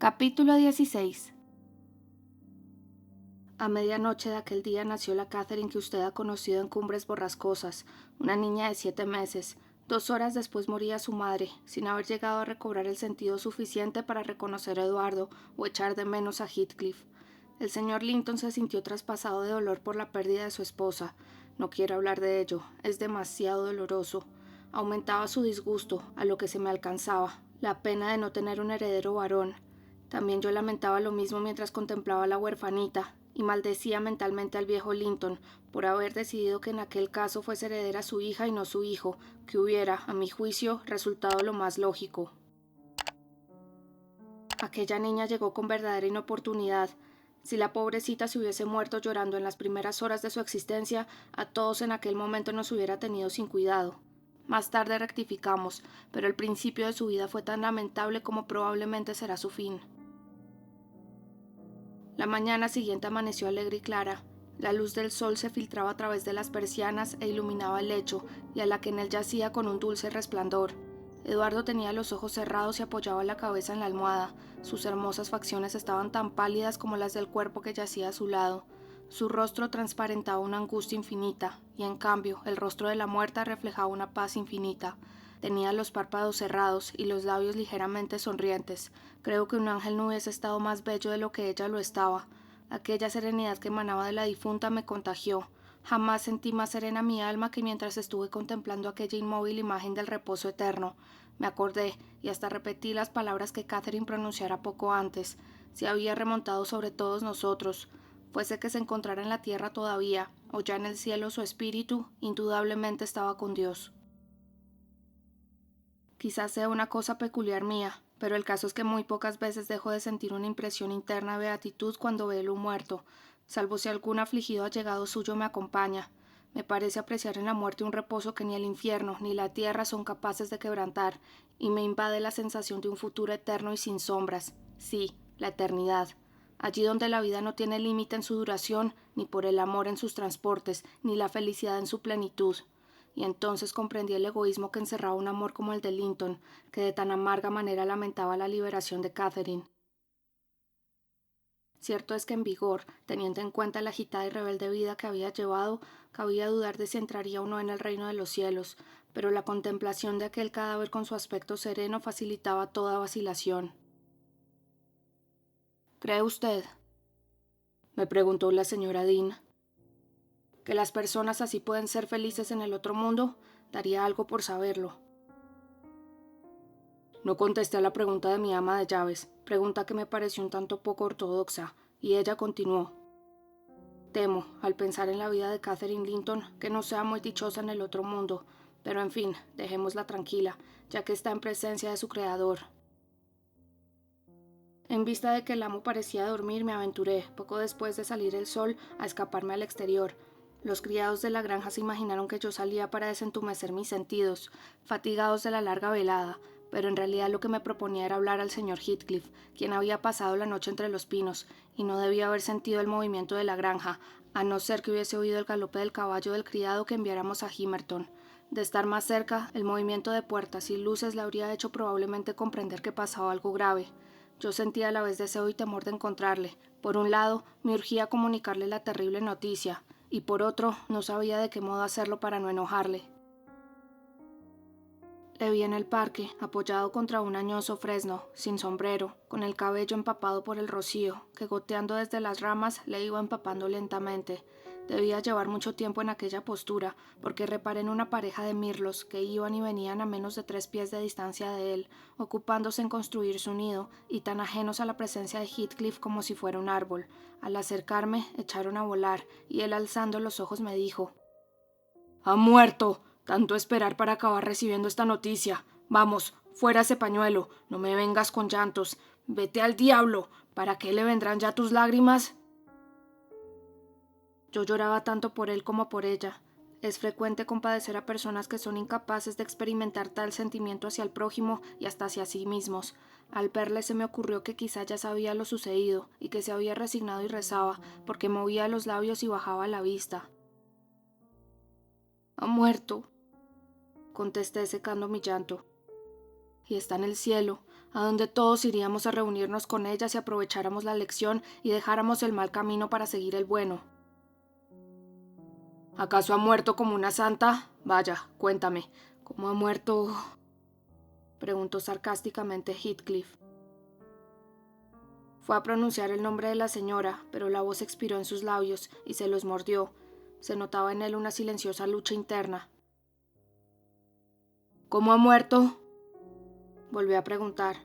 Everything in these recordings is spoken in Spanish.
Capítulo 16. A medianoche de aquel día nació la Catherine que usted ha conocido en Cumbres Borrascosas, una niña de 7 meses. 2 horas después moría su madre, sin haber llegado a recobrar el sentido suficiente para reconocer a Eduardo o echar de menos a Heathcliff. El señor Linton se sintió traspasado de dolor por la pérdida de su esposa. No quiero hablar de ello, es demasiado doloroso. Aumentaba su disgusto, a lo que se me alcanzaba, la pena de no tener un heredero varón. También yo lamentaba lo mismo mientras contemplaba a la huerfanita, y maldecía mentalmente al viejo Linton por haber decidido que en aquel caso fuese heredera su hija y no su hijo, que hubiera, a mi juicio, resultado lo más lógico. Aquella niña llegó con verdadera inoportunidad. Si la pobrecita se hubiese muerto llorando en las primeras horas de su existencia, a todos en aquel momento nos hubiera tenido sin cuidado. Más tarde rectificamos, pero el principio de su vida fue tan lamentable como probablemente será su fin. La mañana siguiente amaneció alegre y clara. La luz del sol se filtraba a través de las persianas e iluminaba el lecho, y a la que en él yacía con un dulce resplandor. Eduardo tenía los ojos cerrados y apoyaba la cabeza en la almohada. Sus hermosas facciones estaban tan pálidas como las del cuerpo que yacía a su lado. Su rostro transparentaba una angustia infinita, y en cambio el rostro de la muerta reflejaba una paz infinita. Tenía los párpados cerrados y los labios ligeramente sonrientes. Creo que un ángel no hubiese estado más bello de lo que ella lo estaba. Aquella serenidad que emanaba de la difunta me contagió. Jamás sentí más serena mi alma que mientras estuve contemplando aquella inmóvil imagen del reposo eterno. Me acordé, y hasta repetí las palabras que Catherine pronunciara poco antes. Se había remontado sobre todos nosotros. Fuese que se encontrara en la tierra todavía, o ya en el cielo su espíritu, indudablemente estaba con Dios. Quizás sea una cosa peculiar mía, pero el caso es que muy pocas veces dejo de sentir una impresión interna de beatitud cuando veo un muerto, salvo si algún afligido allegado suyo me acompaña. Me parece apreciar en la muerte un reposo que ni el infierno ni la tierra son capaces de quebrantar, y me invade la sensación de un futuro eterno y sin sombras. Sí, la eternidad. Allí donde la vida no tiene límite en su duración, ni por el amor en sus transportes, ni la felicidad en su plenitud. Y entonces comprendí el egoísmo que encerraba un amor como el de Linton, que de tan amarga manera lamentaba la liberación de Catherine. Cierto es que en vigor, teniendo en cuenta la agitada y rebelde vida que había llevado, cabía dudar de si entraría o no en el reino de los cielos, pero la contemplación de aquel cadáver con su aspecto sereno facilitaba toda vacilación. ¿Cree usted?, me preguntó la señora Dean, ¿que las personas así pueden ser felices en el otro mundo? Daría algo por saberlo. No contesté a la pregunta de mi ama de llaves, pregunta que me pareció un tanto poco ortodoxa, y ella continuó. Temo, al pensar en la vida de Catherine Linton, que no sea muy dichosa en el otro mundo, pero en fin, dejémosla tranquila, ya que está en presencia de su creador. En vista de que el amo parecía dormir, me aventuré, poco después de salir el sol, a escaparme al exterior. Los criados de la granja se imaginaron que yo salía para desentumecer mis sentidos, fatigados de la larga velada, pero en realidad lo que me proponía era hablar al señor Heathcliff, quien había pasado la noche entre los pinos, y no debía haber sentido el movimiento de la granja, a no ser que hubiese oído el galope del caballo del criado que enviáramos a Gimmerton. De estar más cerca, el movimiento de puertas y luces le habría hecho probablemente comprender que pasaba algo grave. Yo sentía a la vez deseo y temor de encontrarle. Por un lado, me urgía comunicarle la terrible noticia, y por otro, no sabía de qué modo hacerlo para no enojarle. Le vi en el parque, apoyado contra un añoso fresno, sin sombrero, con el cabello empapado por el rocío, que goteando desde las ramas le iba empapando lentamente. Debía llevar mucho tiempo en aquella postura, porque reparé en una pareja de mirlos que iban y venían a menos de 3 pies de distancia de él, ocupándose en construir su nido, y tan ajenos a la presencia de Heathcliff como si fuera un árbol. Al acercarme, echaron a volar, y él alzando los ojos me dijo: «¡Ha muerto! Tanto esperar para acabar recibiendo esta noticia. Vamos, fuera ese pañuelo, no me vengas con llantos. Vete al diablo. ¿Para qué le vendrán ya tus lágrimas?». Yo lloraba tanto por él como por ella. Es frecuente compadecer a personas que son incapaces de experimentar tal sentimiento hacia el prójimo y hasta hacia sí mismos. Al verle se me ocurrió que quizá ya sabía lo sucedido y que se había resignado y rezaba, porque movía los labios y bajaba la vista. «Ha muerto», contesté secando mi llanto. «Y está en el cielo. a donde todos iríamos a reunirnos con ella si aprovecháramos la lección y dejáramos el mal camino para seguir el bueno. ¿Acaso ha muerto como una santa? Vaya, cuéntame, ¿cómo ha muerto? Preguntó sarcásticamente Heathcliff. Fue a pronunciar el nombre de la señora, pero la voz expiró en sus labios y se los mordió. Se notaba en él una silenciosa lucha interna. ¿Cómo ha muerto? Volvió a preguntar.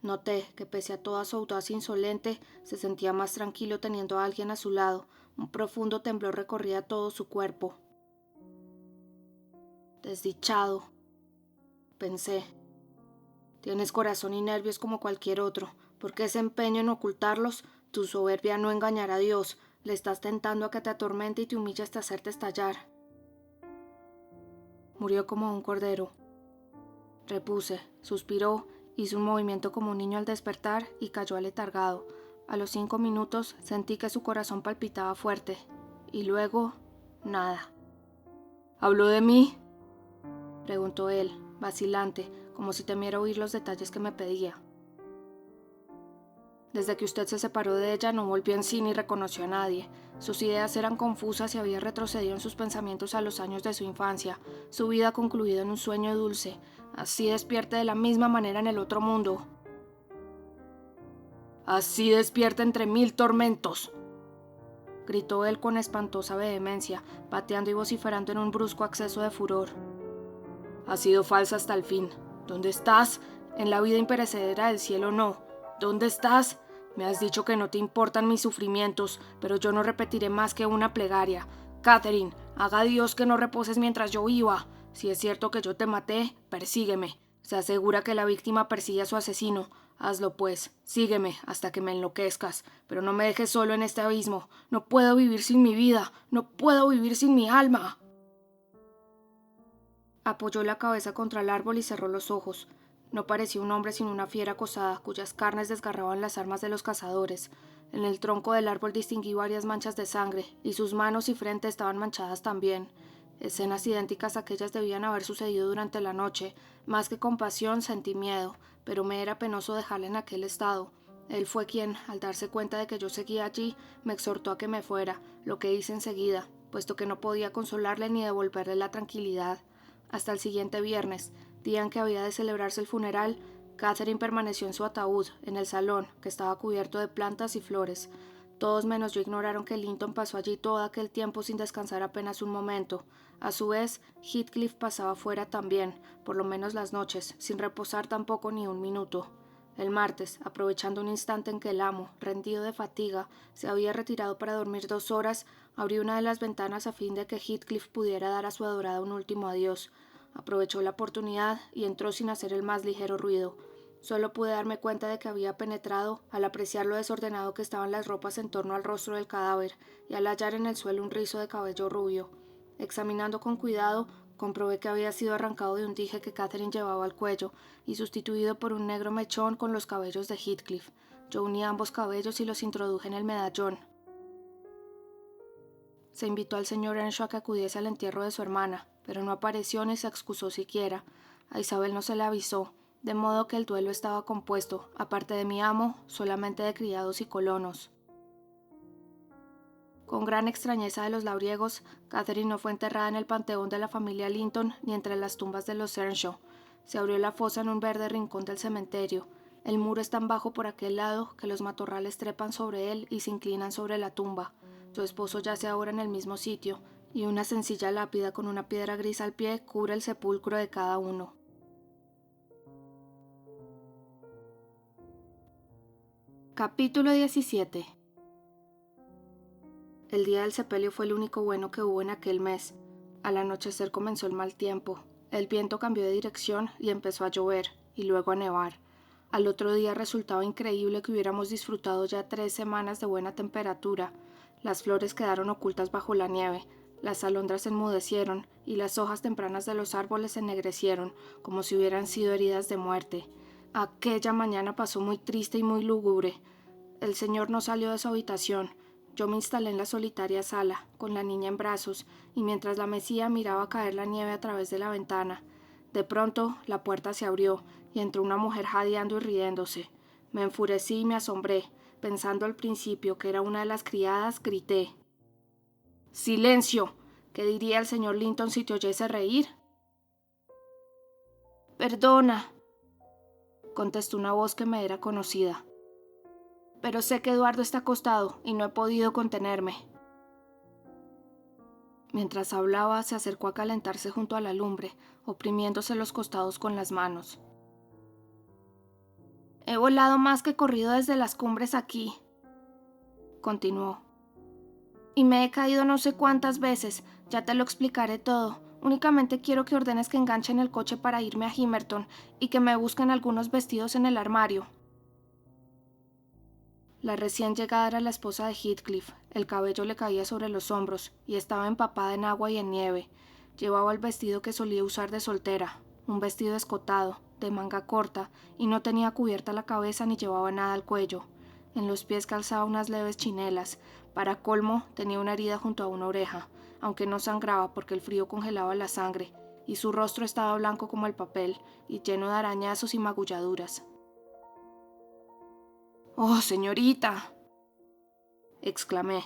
Noté que pese a toda su audacia insolente, se sentía más tranquilo teniendo a alguien a su lado. Un profundo temblor recorría todo su cuerpo. Desdichado, pensé. Tienes corazón y nervios como cualquier otro. ¿Por qué ese empeño en ocultarlos? Tu soberbia no engañará a Dios. Le estás tentando a que te atormente y te humille hasta hacerte estallar. Murió como un cordero. Repuse, suspiró, hizo un movimiento como un niño al despertar y cayó aletargado. A los 5 minutos sentí que su corazón palpitaba fuerte. Y luego, nada. ¿Habló de mí?, preguntó él, vacilante, como si temiera oír los detalles que me pedía. Desde que usted se separó de ella no volvió en sí ni reconoció a nadie. Sus ideas eran confusas y había retrocedido en sus pensamientos a los años de su infancia. Su vida ha concluido en un sueño dulce. Así despierte de la misma manera en el otro mundo. Así despierta entre 1000 tormentos, gritó él con espantosa vehemencia, pateando y vociferando en un brusco acceso de furor. Ha sido falsa hasta el fin. ¿Dónde estás? En la vida imperecedera del cielo no. ¿Dónde estás? Me has dicho que no te importan mis sufrimientos, pero yo no repetiré más que una plegaria. Catherine, haga Dios que no reposes mientras yo viva. Si es cierto que yo te maté, persígueme. Se asegura que la víctima persigue a su asesino. Hazlo pues, sígueme hasta que me enloquezcas, pero no me dejes solo en este abismo. No puedo vivir sin mi vida, no puedo vivir sin mi alma. Apoyó la cabeza contra el árbol y cerró los ojos. No parecía un hombre sino una fiera acosada, cuyas carnes desgarraban las armas de los cazadores. En el tronco del árbol distinguí varias manchas de sangre, y sus manos y frente estaban manchadas también. Escenas idénticas a aquellas debían haber sucedido durante la noche. Más que compasión, sentí miedo, pero me era penoso dejarle en aquel estado. Él fue quien, al darse cuenta de que yo seguía allí, me exhortó a que me fuera, lo que hice enseguida, puesto que no podía consolarle ni devolverle la tranquilidad. Hasta el siguiente viernes, día en que había de celebrarse el funeral, Catherine permaneció en su ataúd, en el salón, que estaba cubierto de plantas y flores. Todos menos yo ignoraron que Linton pasó allí todo aquel tiempo sin descansar apenas un momento. A su vez, Heathcliff pasaba fuera también, por lo menos las noches, sin reposar tampoco ni un minuto. El martes, aprovechando un instante en que el amo, rendido de fatiga, se había retirado para dormir 2 horas, abrí una de las ventanas a fin de que Heathcliff pudiera dar a su adorada un último adiós. Aprovechó la oportunidad y entró sin hacer el más ligero ruido. Solo pude darme cuenta de que había penetrado al apreciar lo desordenado que estaban las ropas en torno al rostro del cadáver y al hallar en el suelo un rizo de cabello rubio. Examinando con cuidado, comprobé que había sido arrancado de un dije que Catherine llevaba al cuello y sustituido por un negro mechón con los cabellos de Heathcliff. Yo uní ambos cabellos y los introduje en el medallón. Se invitó al señor Earnshaw a que acudiese al entierro de su hermana, pero no apareció ni se excusó siquiera. A Isabel no se le avisó, de modo que el duelo estaba compuesto, aparte de mi amo, solamente de criados y colonos. Con gran extrañeza de los labriegos, Catherine no fue enterrada en el panteón de la familia Linton ni entre las tumbas de los Earnshaw. Se abrió la fosa en un verde rincón del cementerio. El muro es tan bajo por aquel lado que los matorrales trepan sobre él y se inclinan sobre la tumba. Su esposo yace ahora en el mismo sitio, y una sencilla lápida con una piedra gris al pie cubre el sepulcro de cada uno. Capítulo 17. El día del sepelio fue el único bueno que hubo en aquel mes. Al anochecer comenzó el mal tiempo. El viento cambió de dirección y empezó a llover, y luego a nevar. Al otro día resultaba increíble que hubiéramos disfrutado ya 3 semanas de buena temperatura. Las flores quedaron ocultas bajo la nieve, las alondras enmudecieron y las hojas tempranas de los árboles se ennegrecieron, como si hubieran sido heridas de muerte. Aquella mañana pasó muy triste y muy lúgubre. El señor no salió de su habitación. Yo me instalé en la solitaria sala, con la niña en brazos, y mientras la mecía miraba caer la nieve a través de la ventana. De pronto, la puerta se abrió, y entró una mujer jadeando y riéndose. Me enfurecí y me asombré. Pensando al principio que era una de las criadas, grité: ¡Silencio! ¿Qué diría el señor Linton si te oyese reír? Perdona, contestó una voz que me era conocida. Pero sé que Eduardo está acostado y no he podido contenerme. Mientras hablaba, se acercó a calentarse junto a la lumbre, oprimiéndose los costados con las manos. He volado más que corrido desde las cumbres aquí, continuó. Y me he caído no sé cuántas veces, ya te lo explicaré todo. Únicamente quiero que ordenes que enganchen el coche para irme a Himerton y que me busquen algunos vestidos en el armario. La recién llegada era la esposa de Heathcliff. El cabello le caía sobre los hombros y estaba empapada en agua y en nieve. Llevaba el vestido que solía usar de soltera, un vestido escotado, de manga corta, y no tenía cubierta la cabeza ni llevaba nada al cuello. En los pies calzaba unas leves chinelas. Para colmo, tenía una herida junto a una oreja, aunque no sangraba porque el frío congelaba la sangre, y su rostro estaba blanco como el papel y lleno de arañazos y magulladuras. «¡Oh, señorita!», exclamé.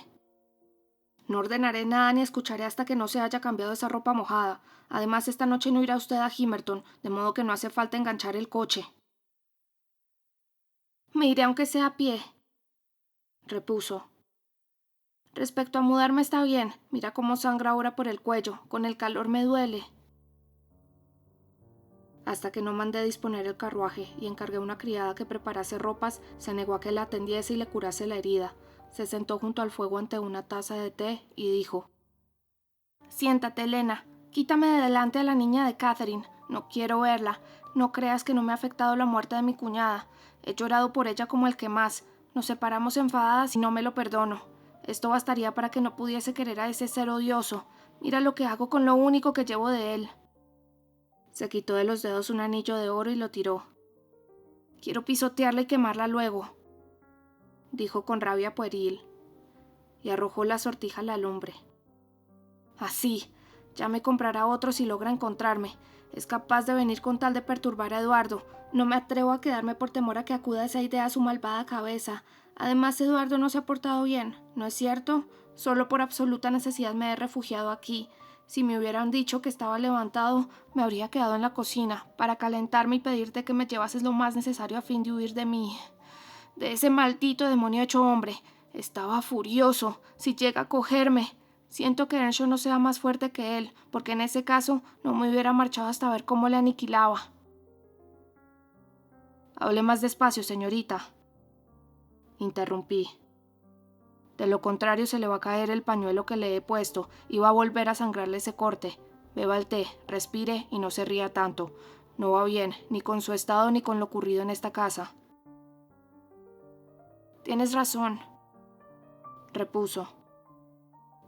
«No ordenaré nada ni escucharé hasta que no se haya cambiado esa ropa mojada. Además, esta noche no irá usted a Himerton, de modo que no hace falta enganchar el coche». «Me iré aunque sea a pie», repuso. «Respecto a mudarme está bien. Mira cómo sangra ahora por el cuello. Con el calor me duele». Hasta que no mandé disponer el carruaje y encargué a una criada que preparase ropas, se negó a que la atendiese y le curase la herida. Se sentó junto al fuego ante una taza de té y dijo: «Siéntate, Elena. Quítame de delante a la niña de Catherine. No quiero verla. No creas que no me ha afectado la muerte de mi cuñada. He llorado por ella como el que más. Nos separamos enfadadas y no me lo perdono. Esto bastaría para que no pudiese querer a ese ser odioso. Mira lo que hago con lo único que llevo de él». Se quitó de los dedos un anillo de oro y lo tiró. «Quiero pisotearla y quemarla luego», dijo con rabia pueril, y arrojó la sortija a la lumbre. «Así, ya me comprará otro si logra encontrarme. Es capaz de venir con tal de perturbar a Eduardo. No me atrevo a quedarme por temor a que acuda esa idea a su malvada cabeza. Además, Eduardo no se ha portado bien, ¿no es cierto? Solo por absoluta necesidad me he refugiado aquí. Si me hubieran dicho que estaba levantado, me habría quedado en la cocina, para calentarme y pedirte que me llevases lo más necesario a fin de huir de mí. De ese maldito demonio hecho hombre. Estaba furioso. Si llega a cogerme. Siento que Earnshaw no sea más fuerte que él, porque en ese caso no me hubiera marchado hasta ver cómo le aniquilaba». «Hable más despacio, señorita», interrumpí. «De lo contrario se le va a caer el pañuelo que le he puesto y va a volver a sangrarle ese corte. Beba el té, respire y no se ría tanto. No va bien, ni con su estado ni con lo ocurrido en esta casa». «Tienes razón», repuso.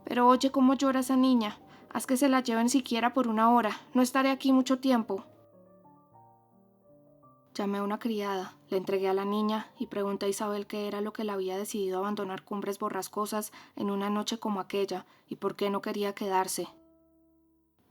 «Pero oye cómo llora esa niña. Haz que se la lleven siquiera por una hora. No estaré aquí mucho tiempo». Llamé a una criada, le entregué a la niña y pregunté a Isabel qué era lo que la había decidido abandonar Cumbres Borrascosas en una noche como aquella y por qué no quería quedarse.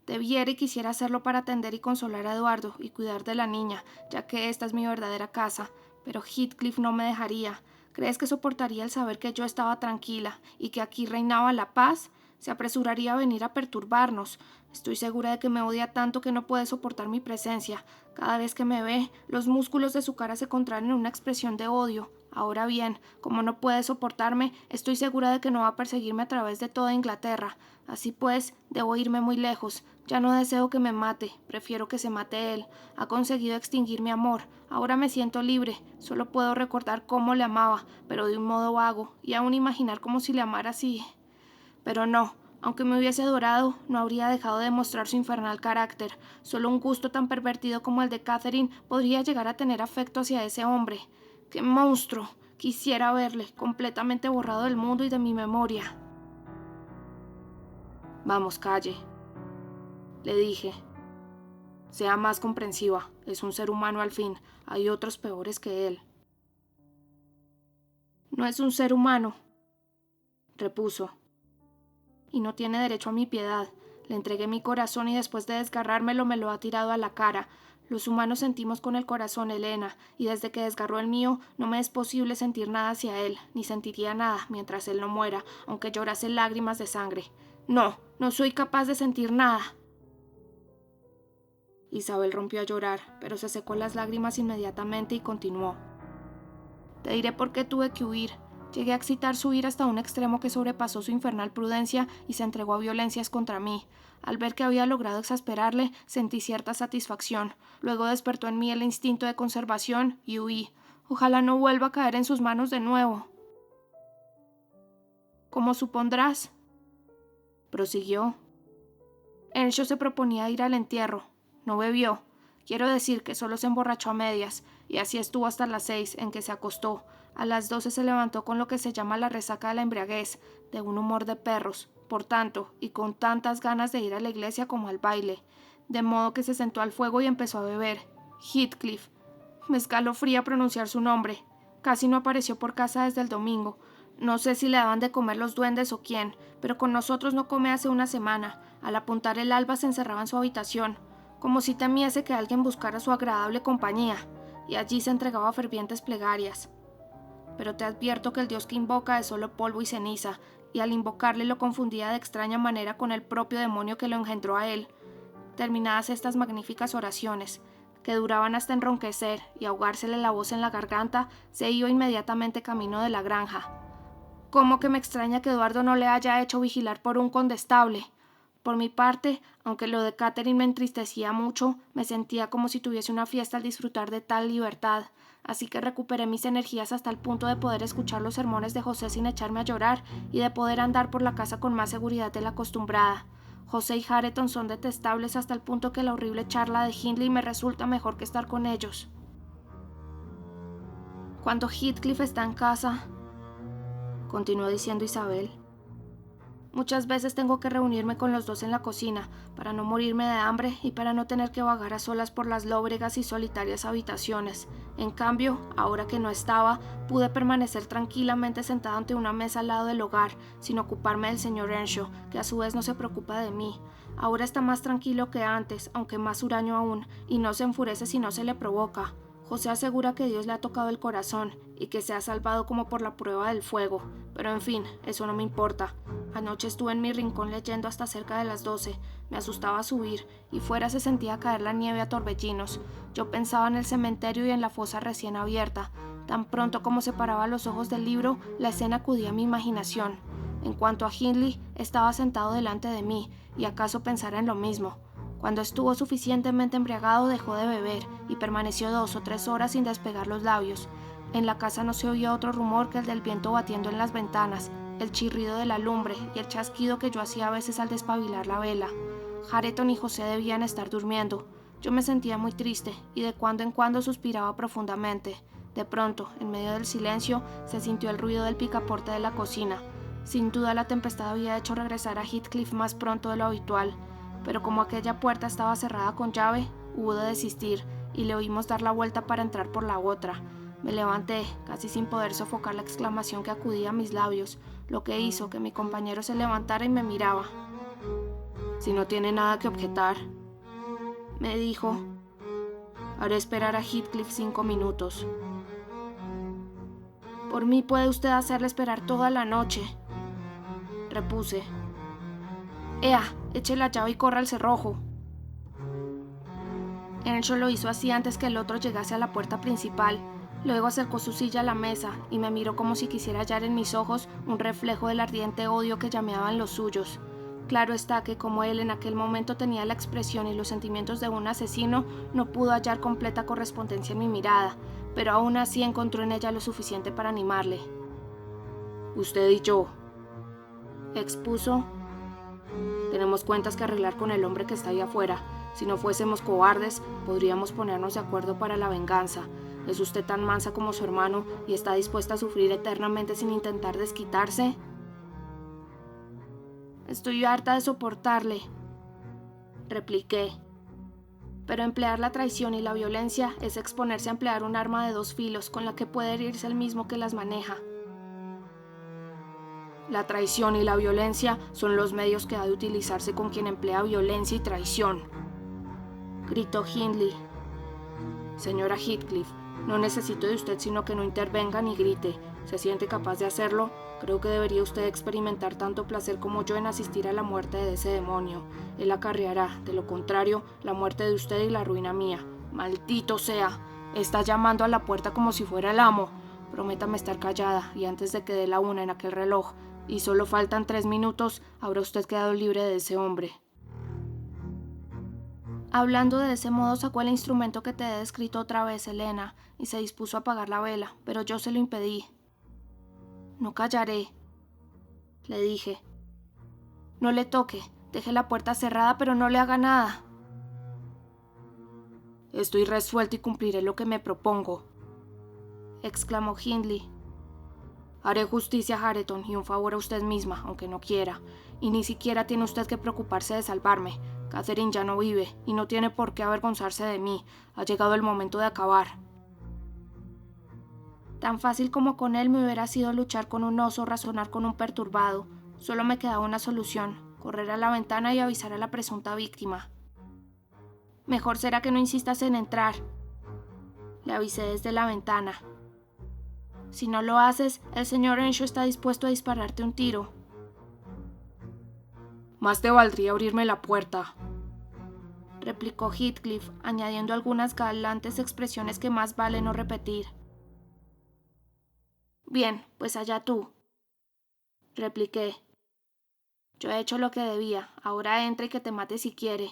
«Debiera y quisiera hacerlo para atender y consolar a Eduardo y cuidar de la niña, ya que esta es mi verdadera casa, pero Heathcliff no me dejaría. ¿Crees que soportaría el saber que yo estaba tranquila y que aquí reinaba la paz? Se apresuraría a venir a perturbarnos. Estoy segura de que me odia tanto que no puede soportar mi presencia. Cada vez que me ve, los músculos de su cara se contraen en una expresión de odio. Ahora bien, como no puede soportarme, estoy segura de que no va a perseguirme a través de toda Inglaterra. Así pues, debo irme muy lejos. Ya no deseo que me mate, prefiero que se mate él. Ha conseguido extinguir mi amor. Ahora me siento libre. Solo puedo recordar cómo le amaba, pero de un modo vago, y aún imaginar como si le amara así. Pero no, aunque me hubiese adorado, no habría dejado de mostrar su infernal carácter. Solo un gusto tan pervertido como el de Catherine podría llegar a tener afecto hacia ese hombre. ¡Qué monstruo! Quisiera verle, completamente borrado del mundo y de mi memoria. «Vamos, calle», le dije. «Sea más comprensiva. Es un ser humano al fin. Hay otros peores que él». «No es un ser humano», repuso. «Y no tiene derecho a mi piedad. Le entregué mi corazón y después de desgarrármelo me lo ha tirado a la cara. Los humanos sentimos con el corazón, Elena, y desde que desgarró el mío no me es posible sentir nada hacia él, ni sentiría nada mientras él no muera, aunque llorase lágrimas de sangre. No, no soy capaz de sentir nada. Isabel rompió a llorar, pero se secó las lágrimas inmediatamente y continuó. Te diré por qué tuve que huir. Llegué a excitar su ira hasta un extremo que sobrepasó su infernal prudencia y se entregó a violencias contra mí. Al ver que había logrado exasperarle, sentí cierta satisfacción. Luego despertó en mí el instinto de conservación y huí. Ojalá no vuelva a caer en sus manos de nuevo. Como supondrás, prosiguió, Earnshaw se proponía ir al entierro. No bebió. Quiero decir que solo se emborrachó a medias, y así estuvo hasta las 6, en que se acostó. A las 12 se levantó con lo que se llama la resaca de la embriaguez, de un humor de perros, por tanto, y con tantas ganas de ir a la iglesia como al baile, de modo que se sentó al fuego y empezó a beber. Heathcliff. Me escalofría pronunciar su nombre. Casi no apareció por casa desde el domingo. No sé si le daban de comer los duendes o quién, pero con nosotros no come hace una semana. Al apuntar el alba se encerraba en su habitación, como si temiese que alguien buscara su agradable compañía, y allí se entregaba a fervientes plegarias. Pero te advierto que el Dios que invoca es solo polvo y ceniza, y al invocarle lo confundía de extraña manera con el propio demonio que lo engendró a él. Terminadas estas magníficas oraciones, que duraban hasta enronquecer y ahogársele la voz en la garganta, se iba inmediatamente camino de la granja. ¿Cómo que me extraña que Eduardo no le haya hecho vigilar por un condestable? Por mi parte, aunque lo de Catherine me entristecía mucho, me sentía como si tuviese una fiesta al disfrutar de tal libertad, así que recuperé mis energías hasta el punto de poder escuchar los sermones de José sin echarme a llorar y de poder andar por la casa con más seguridad de la acostumbrada. José y Hareton son detestables hasta el punto que la horrible charla de Hindley me resulta mejor que estar con ellos. Cuando Heathcliff está en casa, continuó diciendo Isabel, muchas veces tengo que reunirme con los dos en la cocina, para no morirme de hambre y para no tener que vagar a solas por las lóbregas y solitarias habitaciones. En cambio, ahora que no estaba, pude permanecer tranquilamente sentada ante una mesa al lado del hogar, sin ocuparme del señor Earnshaw, que a su vez no se preocupa de mí. Ahora está más tranquilo que antes, aunque más huraño aún, y no se enfurece si no se le provoca. José asegura que Dios le ha tocado el corazón y que se ha salvado como por la prueba del fuego, pero en fin, eso no me importa. Anoche estuve en mi rincón leyendo hasta cerca de las 12. Me asustaba subir y fuera se sentía caer la nieve a torbellinos. Yo pensaba en el cementerio y en la fosa recién abierta. Tan pronto como separaba los ojos del libro, la escena acudía a mi imaginación. En cuanto a Hindley, estaba sentado delante de mí y acaso pensara en lo mismo. Cuando estuvo suficientemente embriagado dejó de beber y permaneció 2 o 3 horas sin despegar los labios. En la casa no se oía otro rumor que el del viento batiendo en las ventanas, el chirrido de la lumbre y el chasquido que yo hacía a veces al despabilar la vela. Hareton y José debían estar durmiendo. Yo me sentía muy triste y de cuando en cuando suspiraba profundamente. De pronto, en medio del silencio, se sintió el ruido del picaporte de la cocina. Sin duda la tempestad había hecho regresar a Heathcliff más pronto de lo habitual, pero como aquella puerta estaba cerrada con llave, hubo de desistir y le oímos dar la vuelta para entrar por la otra. Me levanté, casi sin poder sofocar la exclamación que acudía a mis labios, lo que hizo que mi compañero se levantara y me miraba. Si no tiene nada que objetar, me dijo, haré esperar a Heathcliff 5 minutos. Por mí puede usted hacerle esperar toda la noche, repuse. Ea, eche la llave y corra al cerrojo. Earnshaw lo hizo así antes que el otro llegase a la puerta principal. Luego acercó su silla a la mesa y me miró como si quisiera hallar en mis ojos un reflejo del ardiente odio que llameaba en los suyos. Claro está que como él en aquel momento tenía la expresión y los sentimientos de un asesino, no pudo hallar completa correspondencia en mi mirada, pero aún así encontró en ella lo suficiente para animarle. Usted y yo, expuso, tenemos cuentas que arreglar con el hombre que está ahí afuera. Si no fuésemos cobardes, podríamos ponernos de acuerdo para la venganza. ¿Es usted tan mansa como su hermano y está dispuesta a sufrir eternamente sin intentar desquitarse? Estoy harta de soportarle, repliqué. Pero emplear la traición y la violencia es exponerse a emplear un arma de 2 filos con la que puede herirse el mismo que las maneja. La traición y la violencia son los medios que ha de utilizarse con quien emplea violencia y traición, gritó Hindley. Señora Heathcliff, no necesito de usted sino que no intervenga ni grite. ¿Se siente capaz de hacerlo? Creo que debería usted experimentar tanto placer como yo en asistir a la muerte de ese demonio. Él acarreará, de lo contrario, la muerte de usted y la ruina mía. ¡Maldito sea! Está llamando a la puerta como si fuera el amo. Prométame estar callada y antes de que dé la 1 en aquel reloj, y solo faltan 3 minutos, habrá usted quedado libre de ese hombre. Hablando de ese modo sacó el instrumento que te he descrito otra vez, Elena, y se dispuso a apagar la vela, pero yo se lo impedí. No callaré, le dije. No le toque, deje la puerta cerrada, pero no le haga nada. Estoy resuelto y cumpliré lo que me propongo, exclamó Hindley. Haré justicia a Hareton y un favor a usted misma, aunque no quiera, y ni siquiera tiene usted que preocuparse de salvarme. Catherine ya no vive y no tiene por qué avergonzarse de mí. Ha llegado el momento de acabar. Tan fácil como con él me hubiera sido luchar con un oso o razonar con un perturbado. Solo me quedaba una solución: correr a la ventana y avisar a la presunta víctima. Mejor será que no insistas en entrar, le avisé desde la ventana. Si no lo haces, el señor Earnshaw está dispuesto a dispararte un tiro. Más te valdría abrirme la puerta, replicó Heathcliff, añadiendo algunas galantes expresiones que más vale no repetir. Bien, pues allá tú, repliqué. Yo he hecho lo que debía, ahora entra y que te mate si quiere.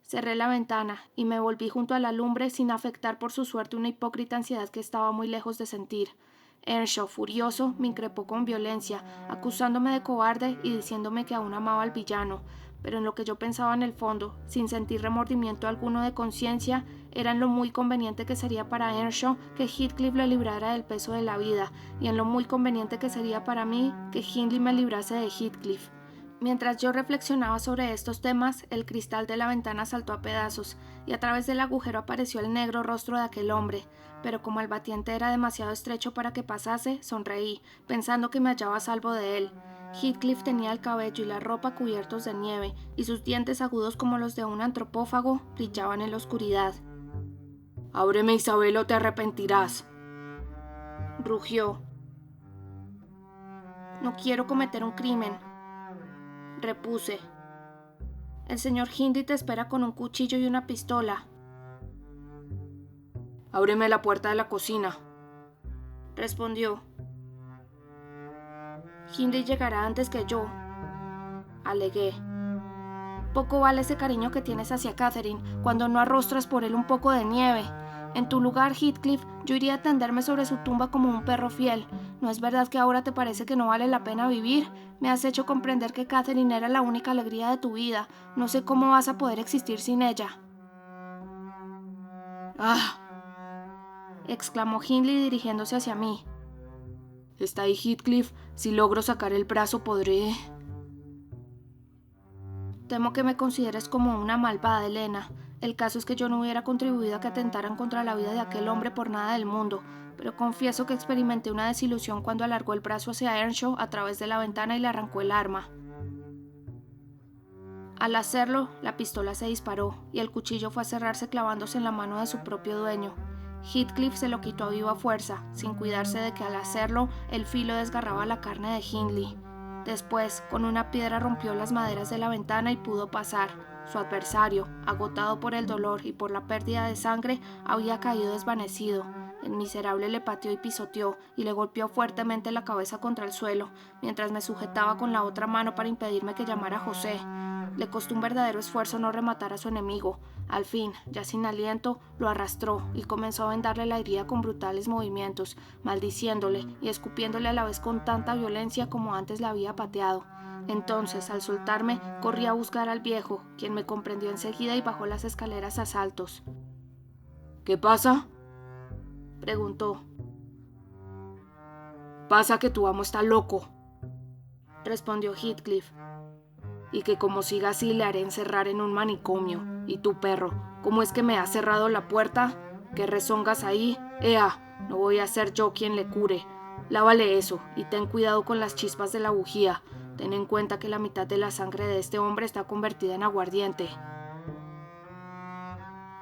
Cerré la ventana y me volví junto a la lumbre sin afectar por su suerte una hipócrita ansiedad que estaba muy lejos de sentir. Earnshaw, furioso, me increpó con violencia, acusándome de cobarde y diciéndome que aún amaba al villano, pero en lo que yo pensaba en el fondo, sin sentir remordimiento alguno de conciencia, era en lo muy conveniente que sería para Earnshaw que Heathcliff le librara del peso de la vida, y en lo muy conveniente que sería para mí que Hindley me librase de Heathcliff. Mientras yo reflexionaba sobre estos temas, el cristal de la ventana saltó a pedazos, y a través del agujero apareció el negro rostro de aquel hombre, pero como el batiente era demasiado estrecho para que pasase, sonreí, pensando que me hallaba a salvo de él. Heathcliff tenía el cabello y la ropa cubiertos de nieve, y sus dientes agudos como los de un antropófago brillaban en la oscuridad. «Ábreme, Isabel, o te arrepentirás», rugió. «No quiero cometer un crimen», repuse. «El señor Hindley te espera con un cuchillo y una pistola». «Ábreme la puerta de la cocina», respondió. «Hindley llegará antes que yo», alegué. «Poco vale ese cariño que tienes hacia Catherine cuando no arrostras por él un poco de nieve. En tu lugar, Heathcliff, yo iría a tenderme sobre su tumba como un perro fiel. ¿No es verdad que ahora te parece que no vale la pena vivir? Me has hecho comprender que Catherine era la única alegría de tu vida. No sé cómo vas a poder existir sin ella». «¡Ah!», exclamó Hindley dirigiéndose hacia mí. «Está ahí Heathcliff. Si logro sacar el brazo podré...» «Temo que me consideres como una malvada, Elena. El caso es que yo no hubiera contribuido a que atentaran contra la vida de aquel hombre por nada del mundo, pero confieso que experimenté una desilusión cuando alargó el brazo hacia Earnshaw a través de la ventana y le arrancó el arma. Al hacerlo, la pistola se disparó y el cuchillo fue a cerrarse clavándose en la mano de su propio dueño. Heathcliff se lo quitó a viva fuerza, sin cuidarse de que al hacerlo el filo desgarraba la carne de Hindley. Después, con una piedra rompió las maderas de la ventana y pudo pasar. Su adversario, agotado por el dolor y por la pérdida de sangre, había caído desvanecido. El miserable le pateó y pisoteó y le golpeó fuertemente la cabeza contra el suelo, mientras me sujetaba con la otra mano para impedirme que llamara a José. Le costó un verdadero esfuerzo no rematar a su enemigo. Al fin, ya sin aliento, lo arrastró y comenzó a vendarle la herida con brutales movimientos, maldiciéndole y escupiéndole a la vez con tanta violencia como antes la había pateado. Entonces, al soltarme, corrí a buscar al viejo, quien me comprendió enseguida y bajó las escaleras a saltos. «¿Qué pasa?», preguntó. «Pasa que tu amo está loco», respondió Heathcliff, «y que como siga así le haré encerrar en un manicomio. Y tú, perro, ¿cómo es que me has cerrado la puerta? ¿Qué rezongas ahí? ¡Ea! No voy a ser yo quien le cure. Lávale eso y ten cuidado con las chispas de la bujía. Ten en cuenta que la mitad de la sangre de este hombre está convertida en aguardiente».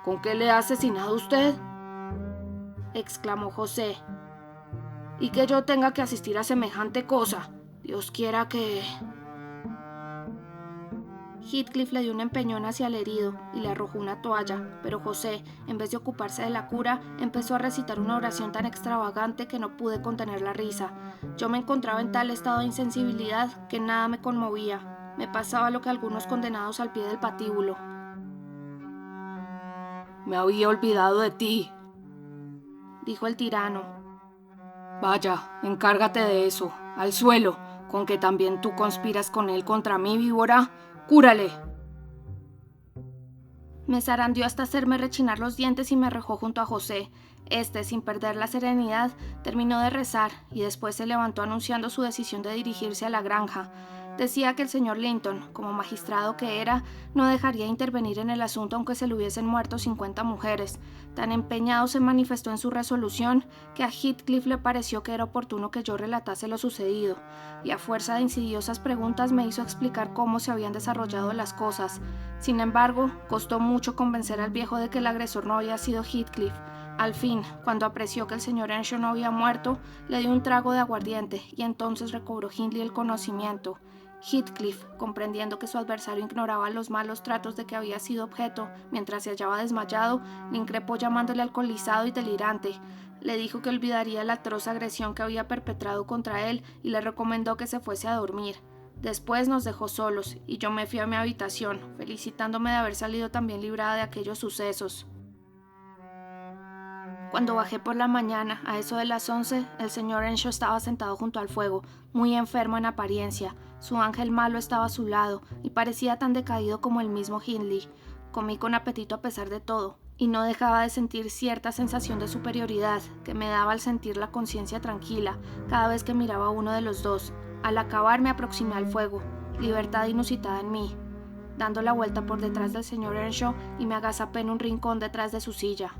¿Con qué le ha asesinado usted?, exclamó José. Y que yo tenga que asistir a semejante cosa. Dios quiera que... Heathcliff le dio un empeñón hacia el herido y le arrojó una toalla, pero José, en vez de ocuparse de la cura, empezó a recitar una oración tan extravagante que no pude contener la risa. Yo me encontraba en tal estado de insensibilidad que nada me conmovía. Me pasaba lo que algunos condenados al pie del patíbulo. «Me había olvidado de ti», dijo el tirano. «Vaya, encárgate de eso. Al suelo, con que también tú conspiras con él contra mí, víbora. ¡Cúrale!». Me zarandeó hasta hacerme rechinar los dientes y me arrojó junto a José. Este, sin perder la serenidad, terminó de rezar y después se levantó anunciando su decisión de dirigirse a la granja. Decía que el señor Linton, como magistrado que era, no dejaría intervenir en el asunto aunque se le hubiesen muerto 50 mujeres. Tan empeñado se manifestó en su resolución que a Heathcliff le pareció que era oportuno que yo relatase lo sucedido, y a fuerza de insidiosas preguntas me hizo explicar cómo se habían desarrollado las cosas. Sin embargo, costó mucho convencer al viejo de que el agresor no había sido Heathcliff. Al fin, cuando apreció que el señor Earnshaw no había muerto, le dio un trago de aguardiente y entonces recobró Hindley el conocimiento. Heathcliff, comprendiendo que su adversario ignoraba los malos tratos de que había sido objeto mientras se hallaba desmayado, le increpó llamándole alcoholizado y delirante. Le dijo que olvidaría la atroz agresión que había perpetrado contra él y le recomendó que se fuese a dormir. Después nos dejó solos y yo me fui a mi habitación, felicitándome de haber salido tan bien librada de aquellos sucesos. Cuando bajé por la mañana, a eso de las 11, el señor Earnshaw estaba sentado junto al fuego, muy enfermo en apariencia. Su ángel malo estaba a su lado y parecía tan decaído como el mismo Hindley. Comí con apetito a pesar de todo, y no dejaba de sentir cierta sensación de superioridad que me daba al sentir la conciencia tranquila cada vez que miraba a uno de los dos. Al acabar me aproximé al fuego, libertad inusitada en mí, dando la vuelta por detrás del señor Earnshaw y me agazapé en un rincón detrás de su silla.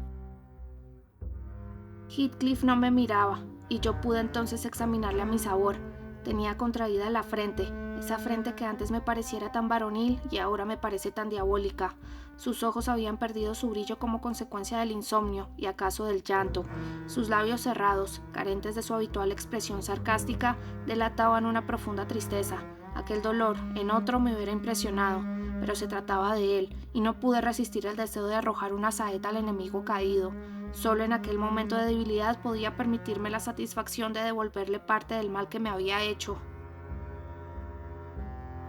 Heathcliff no me miraba, y yo pude entonces examinarle a mi sabor. Tenía contraída la frente, esa frente que antes me pareciera tan varonil y ahora me parece tan diabólica. Sus ojos habían perdido su brillo como consecuencia del insomnio y acaso del llanto. Sus labios cerrados, carentes de su habitual expresión sarcástica, delataban una profunda tristeza. Aquel dolor, en otro, me hubiera impresionado, pero se trataba de él, y no pude resistir el deseo de arrojar una saeta al enemigo caído. Solo en aquel momento de debilidad podía permitirme la satisfacción de devolverle parte del mal que me había hecho.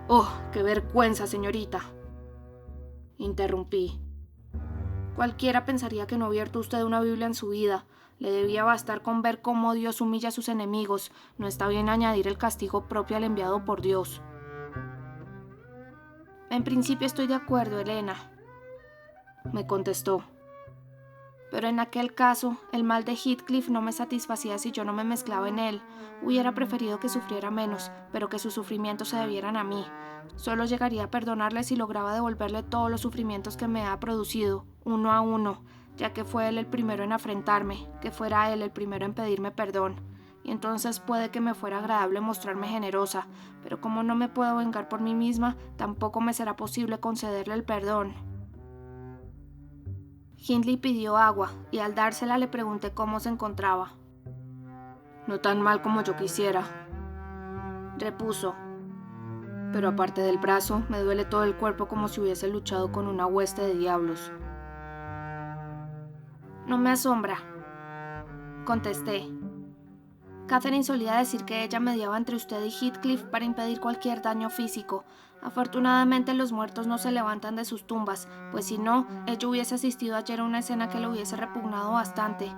«¡Oh, qué vergüenza, señorita!», interrumpí. «Cualquiera pensaría que no ha abierto usted una Biblia en su vida. Le debía bastar con ver cómo Dios humilla a sus enemigos. No está bien añadir el castigo propio al enviado por Dios». «En principio estoy de acuerdo, Helena», me contestó. Pero en aquel caso, el mal de Heathcliff no me satisfacía si yo no me mezclaba en él. Hubiera preferido que sufriera menos, pero que sus sufrimientos se debieran a mí. Solo llegaría a perdonarle si lograba devolverle todos los sufrimientos que me ha producido, uno a uno, ya que fue él el primero en afrentarme, que fuera él el primero en pedirme perdón. Y entonces puede que me fuera agradable mostrarme generosa, pero como no me puedo vengar por mí misma, tampoco me será posible concederle el perdón. Hindley pidió agua, y al dársela le pregunté cómo se encontraba. «No tan mal como yo quisiera», repuso. «Pero aparte del brazo, me duele todo el cuerpo como si hubiese luchado con una hueste de diablos». «No me asombra», contesté. Catherine solía decir que ella mediaba entre usted y Heathcliff para impedir cualquier daño físico. Afortunadamente los muertos no se levantan de sus tumbas, pues si no, ella hubiese asistido ayer a una escena que le hubiese repugnado bastante.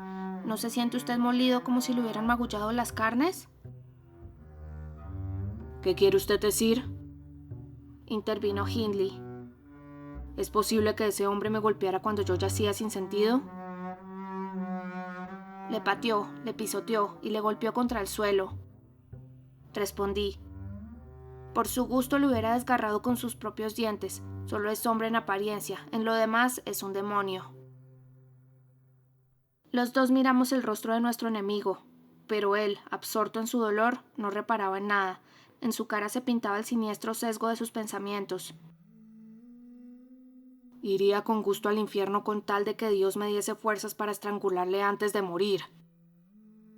¿No se siente usted molido como si le hubieran magullado las carnes?». «¿Qué quiere usted decir?», intervino Hindley. «¿Es posible que ese hombre me golpeara cuando yo yacía sin sentido?». «Le pateó, le pisoteó y le golpeó contra el suelo», respondí. «Por su gusto lo hubiera desgarrado con sus propios dientes. Solo es hombre en apariencia, en lo demás es un demonio». Los dos miramos el rostro de nuestro enemigo, pero él, absorto en su dolor, no reparaba en nada. En su cara se pintaba el siniestro sesgo de sus pensamientos. Iría con gusto al infierno con tal de que Dios me diese fuerzas para estrangularle antes de morir.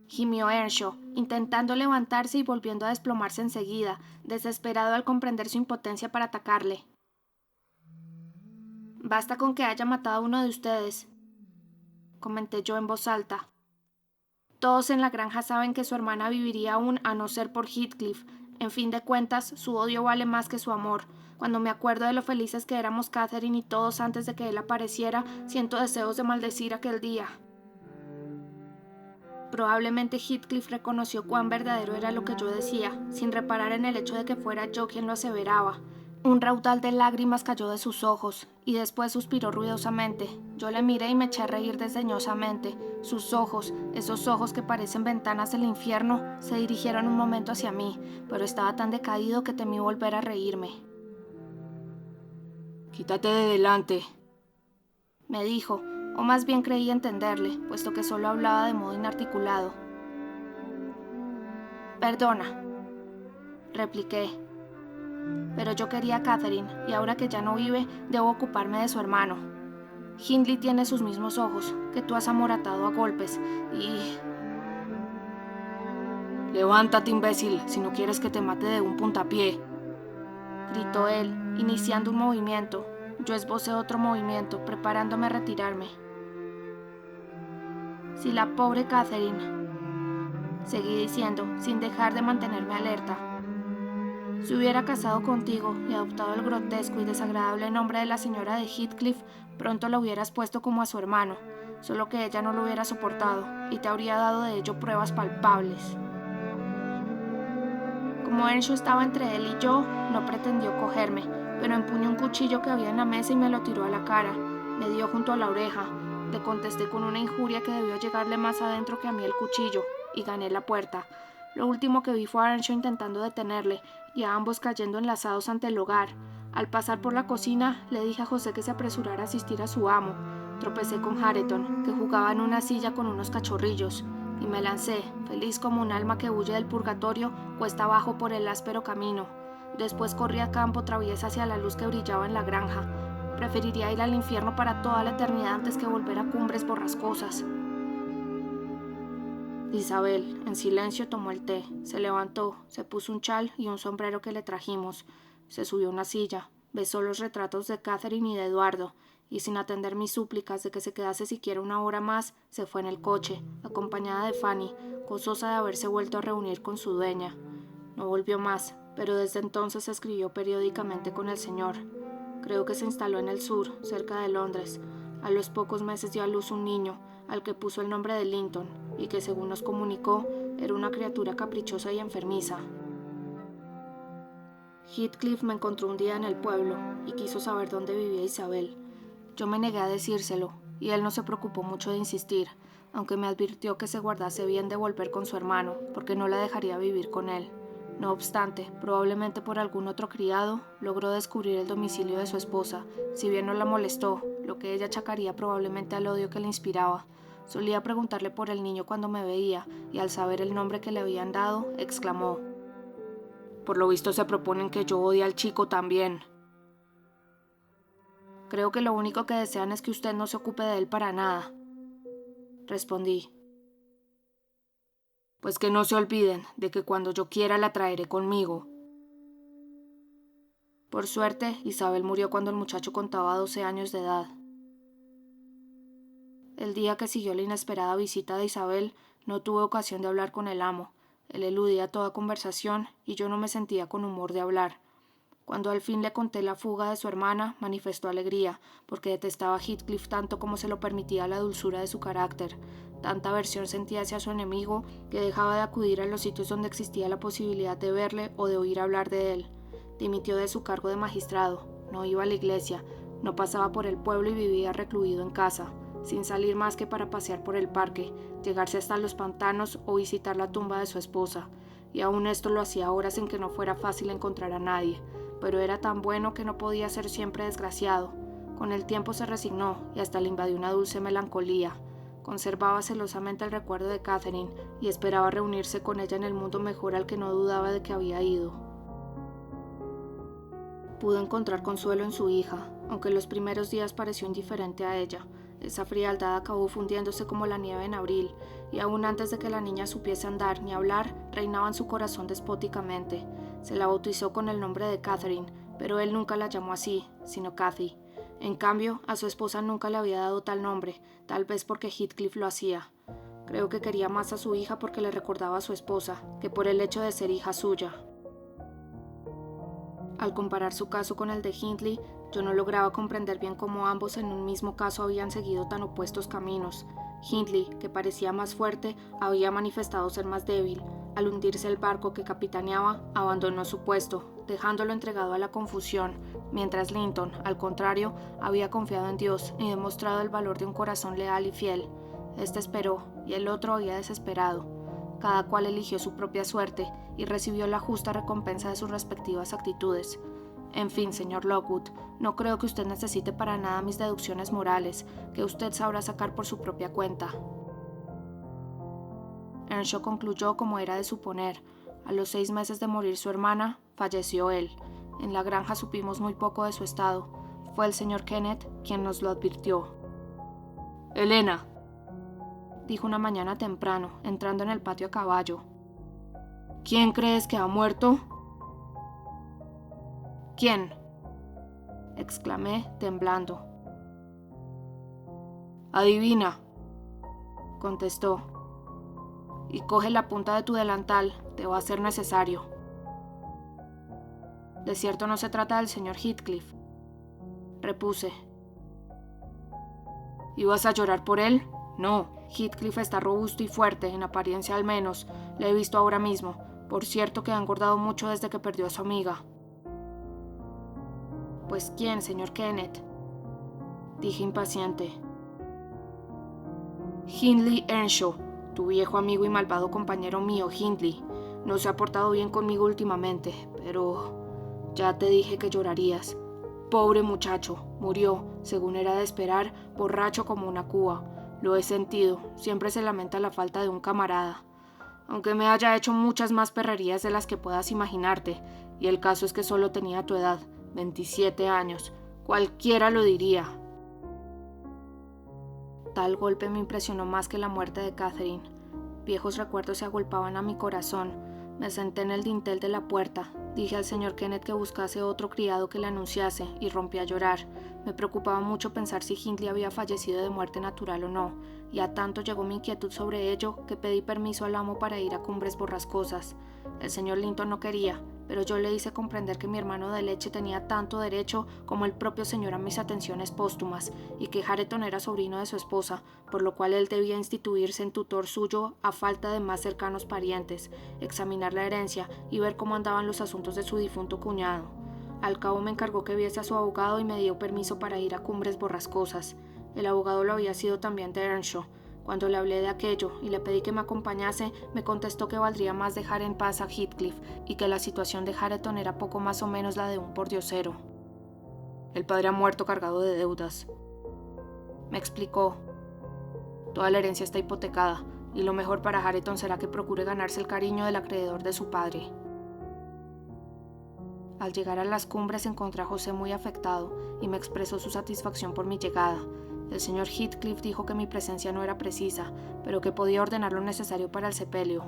Gimió Earnshaw, intentando levantarse y volviendo a desplomarse enseguida, desesperado al comprender su impotencia para atacarle. «Basta con que haya matado a uno de ustedes», comenté yo en voz alta. «Todos en la granja saben que su hermana viviría aún a no ser por Heathcliff. En fin de cuentas, su odio vale más que su amor. Cuando me acuerdo de lo felices que éramos Catherine y todos antes de que él apareciera, siento deseos de maldecir aquel día». Probablemente Heathcliff reconoció cuán verdadero era lo que yo decía, sin reparar en el hecho de que fuera yo quien lo aseveraba. Un raudal de lágrimas cayó de sus ojos, y después suspiró ruidosamente. Yo le miré y me eché a reír desdeñosamente. Sus ojos, esos ojos que parecen ventanas del infierno, se dirigieron un momento hacia mí, pero estaba tan decaído que temí volver a reírme. «Quítate de delante», me dijo, o más bien creí entenderle, puesto que solo hablaba de modo inarticulado. «Perdona», repliqué. «Pero yo quería a Catherine, y ahora que ya no vive, debo ocuparme de su hermano. Hindley tiene sus mismos ojos, que tú has amoratado a golpes, y...» «Levántate, imbécil, si no quieres que te mate de un puntapié», gritó él, iniciando un movimiento. Yo esbocé otro movimiento, preparándome a retirarme. «Si la pobre Catherine», seguí diciendo, sin dejar de mantenerme alerta, «se hubiera casado contigo y adoptado el grotesco y desagradable nombre de la señora de Heathcliff, pronto la hubieras puesto como a su hermano, solo que ella no lo hubiera soportado y te habría dado de ello pruebas palpables». Como Earnshaw estaba entre él y yo, no pretendió cogerme, pero empuñó un cuchillo que había en la mesa y me lo tiró a la cara. Me dio junto a la oreja. Le contesté con una injuria que debió llegarle más adentro que a mí el cuchillo, y gané la puerta. Lo último que vi fue a Earnshaw intentando detenerle, y a ambos cayendo enlazados ante el hogar. Al pasar por la cocina, le dije a José que se apresurara a asistir a su amo. Tropecé con Hareton, que jugaba en una silla con unos cachorrillos, y me lancé, feliz como un alma que huye del purgatorio, cuesta abajo por el áspero camino. Después corrí a campo traviesa hacia la luz que brillaba en la granja. Preferiría ir al infierno para toda la eternidad antes que volver a cumbres borrascosas. Isabel, en silencio, tomó el té, se levantó, se puso un chal y un sombrero que le trajimos. Se subió a una silla, besó los retratos de Catherine y de Eduardo, y sin atender mis súplicas de que se quedase siquiera una hora más, se fue en el coche, acompañada de Fanny, gozosa de haberse vuelto a reunir con su dueña. No volvió más, pero desde entonces escribió periódicamente con el señor. Creo que se instaló en el sur, cerca de Londres. A los pocos meses dio a luz un niño, al que puso el nombre de Linton, y que, según nos comunicó, era una criatura caprichosa y enfermiza. Heathcliff me encontró un día en el pueblo y quiso saber dónde vivía Isabel. Yo me negué a decírselo, y él no se preocupó mucho de insistir, aunque me advirtió que se guardase bien de volver con su hermano, porque no la dejaría vivir con él. No obstante, probablemente por algún otro criado, logró descubrir el domicilio de su esposa, si bien no la molestó, lo que ella achacaría probablemente al odio que le inspiraba. Solía preguntarle por el niño cuando me veía, y al saber el nombre que le habían dado, exclamó: «Por lo visto se proponen que yo odie al chico también». «Creo que lo único que desean es que usted no se ocupe de él para nada», respondí. «Pues que no se olviden de que cuando yo quiera la traeré conmigo». Por suerte, Isabel murió cuando el muchacho contaba 12 años de edad. El día que siguió la inesperada visita de Isabel, no tuve ocasión de hablar con el amo. Él eludía toda conversación y yo no me sentía con humor de hablar. Cuando al fin le conté la fuga de su hermana, manifestó alegría, porque detestaba a Heathcliff tanto como se lo permitía la dulzura de su carácter. Tanta aversión sentía hacia su enemigo que dejaba de acudir a los sitios donde existía la posibilidad de verle o de oír hablar de él. Dimitió de su cargo de magistrado, no iba a la iglesia, no pasaba por el pueblo y vivía recluido en casa, sin salir más que para pasear por el parque, llegarse hasta los pantanos o visitar la tumba de su esposa. Y aún esto lo hacía a horas en que no fuera fácil encontrar a nadie, pero era tan bueno que no podía ser siempre desgraciado. Con el tiempo se resignó y hasta le invadió una dulce melancolía. Conservaba celosamente el recuerdo de Catherine y esperaba reunirse con ella en el mundo mejor al que no dudaba de que había ido. Pudo encontrar consuelo en su hija, aunque los primeros días pareció indiferente a ella. Esa frialdad acabó fundiéndose como la nieve en abril, y aún antes de que la niña supiese andar ni hablar, reinaba en su corazón despóticamente. Se la bautizó con el nombre de Catherine, pero él nunca la llamó así, sino Cathy. En cambio, a su esposa nunca le había dado tal nombre, tal vez porque Heathcliff lo hacía. Creo que quería más a su hija porque le recordaba a su esposa, que por el hecho de ser hija suya. Al comparar su caso con el de Hindley, yo no lograba comprender bien cómo ambos en un mismo caso habían seguido tan opuestos caminos. Hindley, que parecía más fuerte, había manifestado ser más débil. Al hundirse el barco que capitaneaba, abandonó su puesto, dejándolo entregado a la confusión, mientras Linton, al contrario, había confiado en Dios y demostrado el valor de un corazón leal y fiel. Este esperó, y el otro había desesperado. Cada cual eligió su propia suerte y recibió la justa recompensa de sus respectivas actitudes. En fin, señor Lockwood, no creo que usted necesite para nada mis deducciones morales, que usted sabrá sacar por su propia cuenta. Earnshaw concluyó como era de suponer. A los 6 meses de morir su hermana, falleció él. En la granja supimos muy poco de su estado. Fue el señor Kenneth quien nos lo advirtió. «Helena», dijo una mañana temprano, entrando en el patio a caballo. «¿Quién crees que ha muerto?» «¿Quién?», exclamé, temblando. «Adivina», contestó. «Y coge la punta de tu delantal, te va a ser necesario». «De cierto no se trata del señor Heathcliff», repuse. «¿Ibas a llorar por él?» «No, Heathcliff está robusto y fuerte, en apariencia al menos. Le he visto ahora mismo. Por cierto que ha engordado mucho desde que perdió a su amiga». «¿Pues quién, señor Kenneth?», dije impaciente. «Hindley Earnshaw, tu viejo amigo y malvado compañero mío, Hindley. No se ha portado bien conmigo últimamente, pero ya te dije que llorarías. Pobre muchacho, murió, según era de esperar, borracho como una cuba. Lo he sentido, siempre se lamenta la falta de un camarada. Aunque me haya hecho muchas más perrerías de las que puedas imaginarte, y el caso es que solo tenía tu edad, 27 años. Cualquiera lo diría». Tal golpe me impresionó más que la muerte de Catherine. Viejos recuerdos se agolpaban a mi corazón. Me senté en el dintel de la puerta. Dije al señor Kenneth que buscase otro criado que le anunciase y rompí a llorar. Me preocupaba mucho pensar si Hindley había fallecido de muerte natural o no, y a tanto llegó mi inquietud sobre ello que pedí permiso al amo para ir a Cumbres Borrascosas. El señor Linton no quería, pero yo le hice comprender que mi hermano de leche tenía tanto derecho como el propio señor a mis atenciones póstumas, y que Hareton era sobrino de su esposa, por lo cual él debía instituirse en tutor suyo a falta de más cercanos parientes, examinar la herencia y ver cómo andaban los asuntos de su difunto cuñado. Al cabo me encargó que viese a su abogado y me dio permiso para ir a Cumbres Borrascosas. El abogado lo había sido también de Earnshaw. Cuando le hablé de aquello y le pedí que me acompañase, me contestó que valdría más dejar en paz a Heathcliff y que la situación de Hareton era poco más o menos la de un pordiosero. «El padre ha muerto cargado de deudas», me explicó. «Toda la herencia está hipotecada y lo mejor para Hareton será que procure ganarse el cariño del acreedor de su padre». Al llegar a las Cumbres encontré a José muy afectado y me expresó su satisfacción por mi llegada. El señor Heathcliff dijo que mi presencia no era precisa, pero que podía ordenar lo necesario para el sepelio.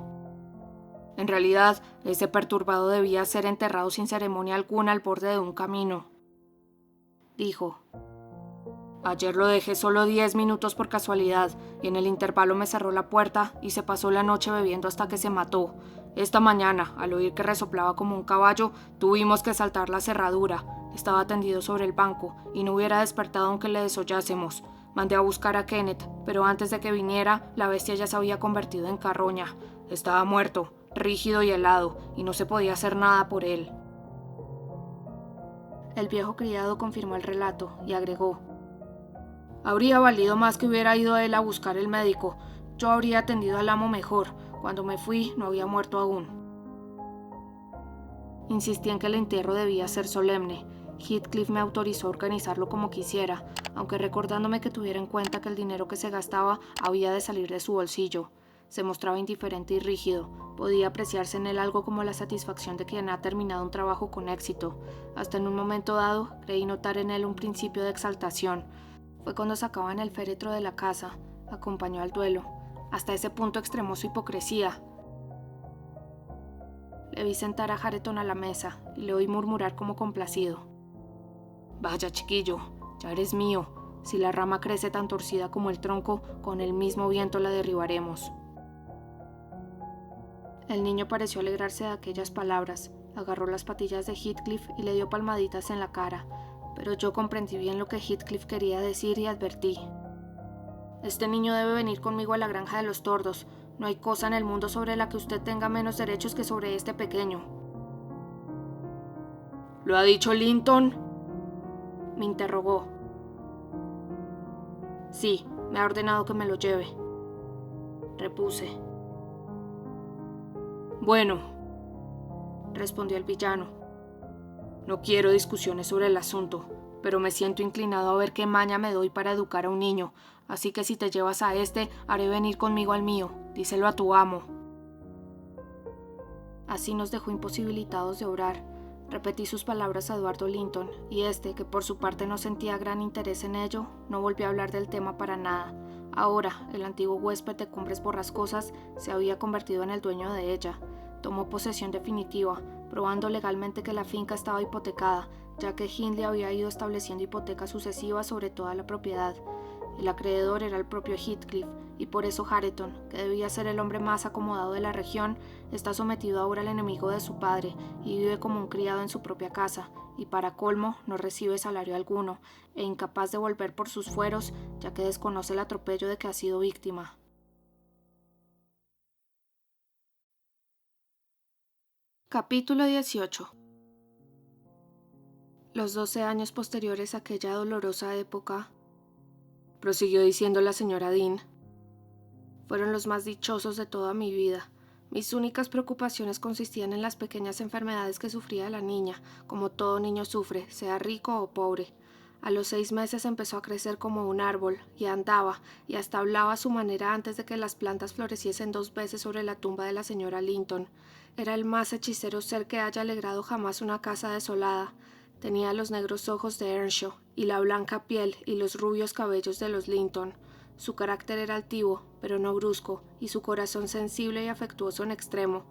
En realidad, ese perturbado debía ser enterrado sin ceremonia alguna al borde de un camino, dijo. Ayer lo dejé solo 10 minutos por casualidad, y en el intervalo me cerró la puerta y se pasó la noche bebiendo hasta que se mató. Esta mañana, al oír que resoplaba como un caballo, tuvimos que saltar la cerradura. Estaba tendido sobre el banco y no hubiera despertado aunque le desollásemos. Mandé a buscar a Kenneth, pero antes de que viniera, la bestia ya se había convertido en carroña. Estaba muerto, rígido y helado, y no se podía hacer nada por él. El viejo criado confirmó el relato y agregó: habría valido más que hubiera ido él a buscar el médico. Yo habría atendido al amo mejor. Cuando me fui, no había muerto aún. Insistí en que el entierro debía ser solemne. Heathcliff me autorizó a organizarlo como quisiera, aunque recordándome que tuviera en cuenta que el dinero que se gastaba había de salir de su bolsillo. Se mostraba indiferente y rígido. Podía apreciarse en él algo como la satisfacción de quien ha terminado un trabajo con éxito. Hasta en un momento dado creí notar en él un principio de exaltación. Fue cuando sacaban el féretro de la casa. Acompañó al duelo. Hasta ese punto extremó su hipocresía. Le vi sentar a Hareton a la mesa y le oí murmurar como complacido: «Vaya, chiquillo, ya eres mío. Si la rama crece tan torcida como el tronco, con el mismo viento la derribaremos». El niño pareció alegrarse de aquellas palabras. Agarró las patillas de Heathcliff y le dio palmaditas en la cara. Pero yo comprendí bien lo que Heathcliff quería decir y advertí: «Este niño debe venir conmigo a la granja de los tordos. No hay cosa en el mundo sobre la que usted tenga menos derechos que sobre este pequeño». «¿Lo ha dicho Linton?», me interrogó. «Sí, me ha ordenado que me lo lleve», repuse. «Bueno», respondió el villano, «no quiero discusiones sobre el asunto, pero me siento inclinado a ver qué maña me doy para educar a un niño, así que si te llevas a este, haré venir conmigo al mío. Díselo a tu amo». Así nos dejó imposibilitados de obrar. Repetí sus palabras a Eduardo Linton, y este, que por su parte no sentía gran interés en ello, no volvió a hablar del tema para nada. Ahora, el antiguo huésped de Cumbres Borrascosas se había convertido en el dueño de ella. Tomó posesión definitiva, probando legalmente que la finca estaba hipotecada, ya que Hindley había ido estableciendo hipotecas sucesivas sobre toda la propiedad. El acreedor era el propio Heathcliff, y por eso Hareton, que debía ser el hombre más acomodado de la región, está sometido ahora al enemigo de su padre y vive como un criado en su propia casa, y para colmo no recibe salario alguno, e incapaz de volver por sus fueros, ya que desconoce el atropello de que ha sido víctima. Capítulo 18. Los 12 años posteriores a aquella dolorosa época, prosiguió diciendo la señora Dean, fueron los más dichosos de toda mi vida. Mis únicas preocupaciones consistían en las pequeñas enfermedades que sufría la niña, como todo niño sufre, sea rico o pobre. A los 6 meses empezó a crecer como un árbol, y andaba, y hasta hablaba a su manera antes de que las plantas floreciesen 2 veces sobre la tumba de la señora Linton. Era el más hechicero ser que haya alegrado jamás una casa desolada. Tenía los negros ojos de Earnshaw, y la blanca piel y los rubios cabellos de los Linton. Su carácter era altivo, pero no brusco, y su corazón sensible y afectuoso en extremo.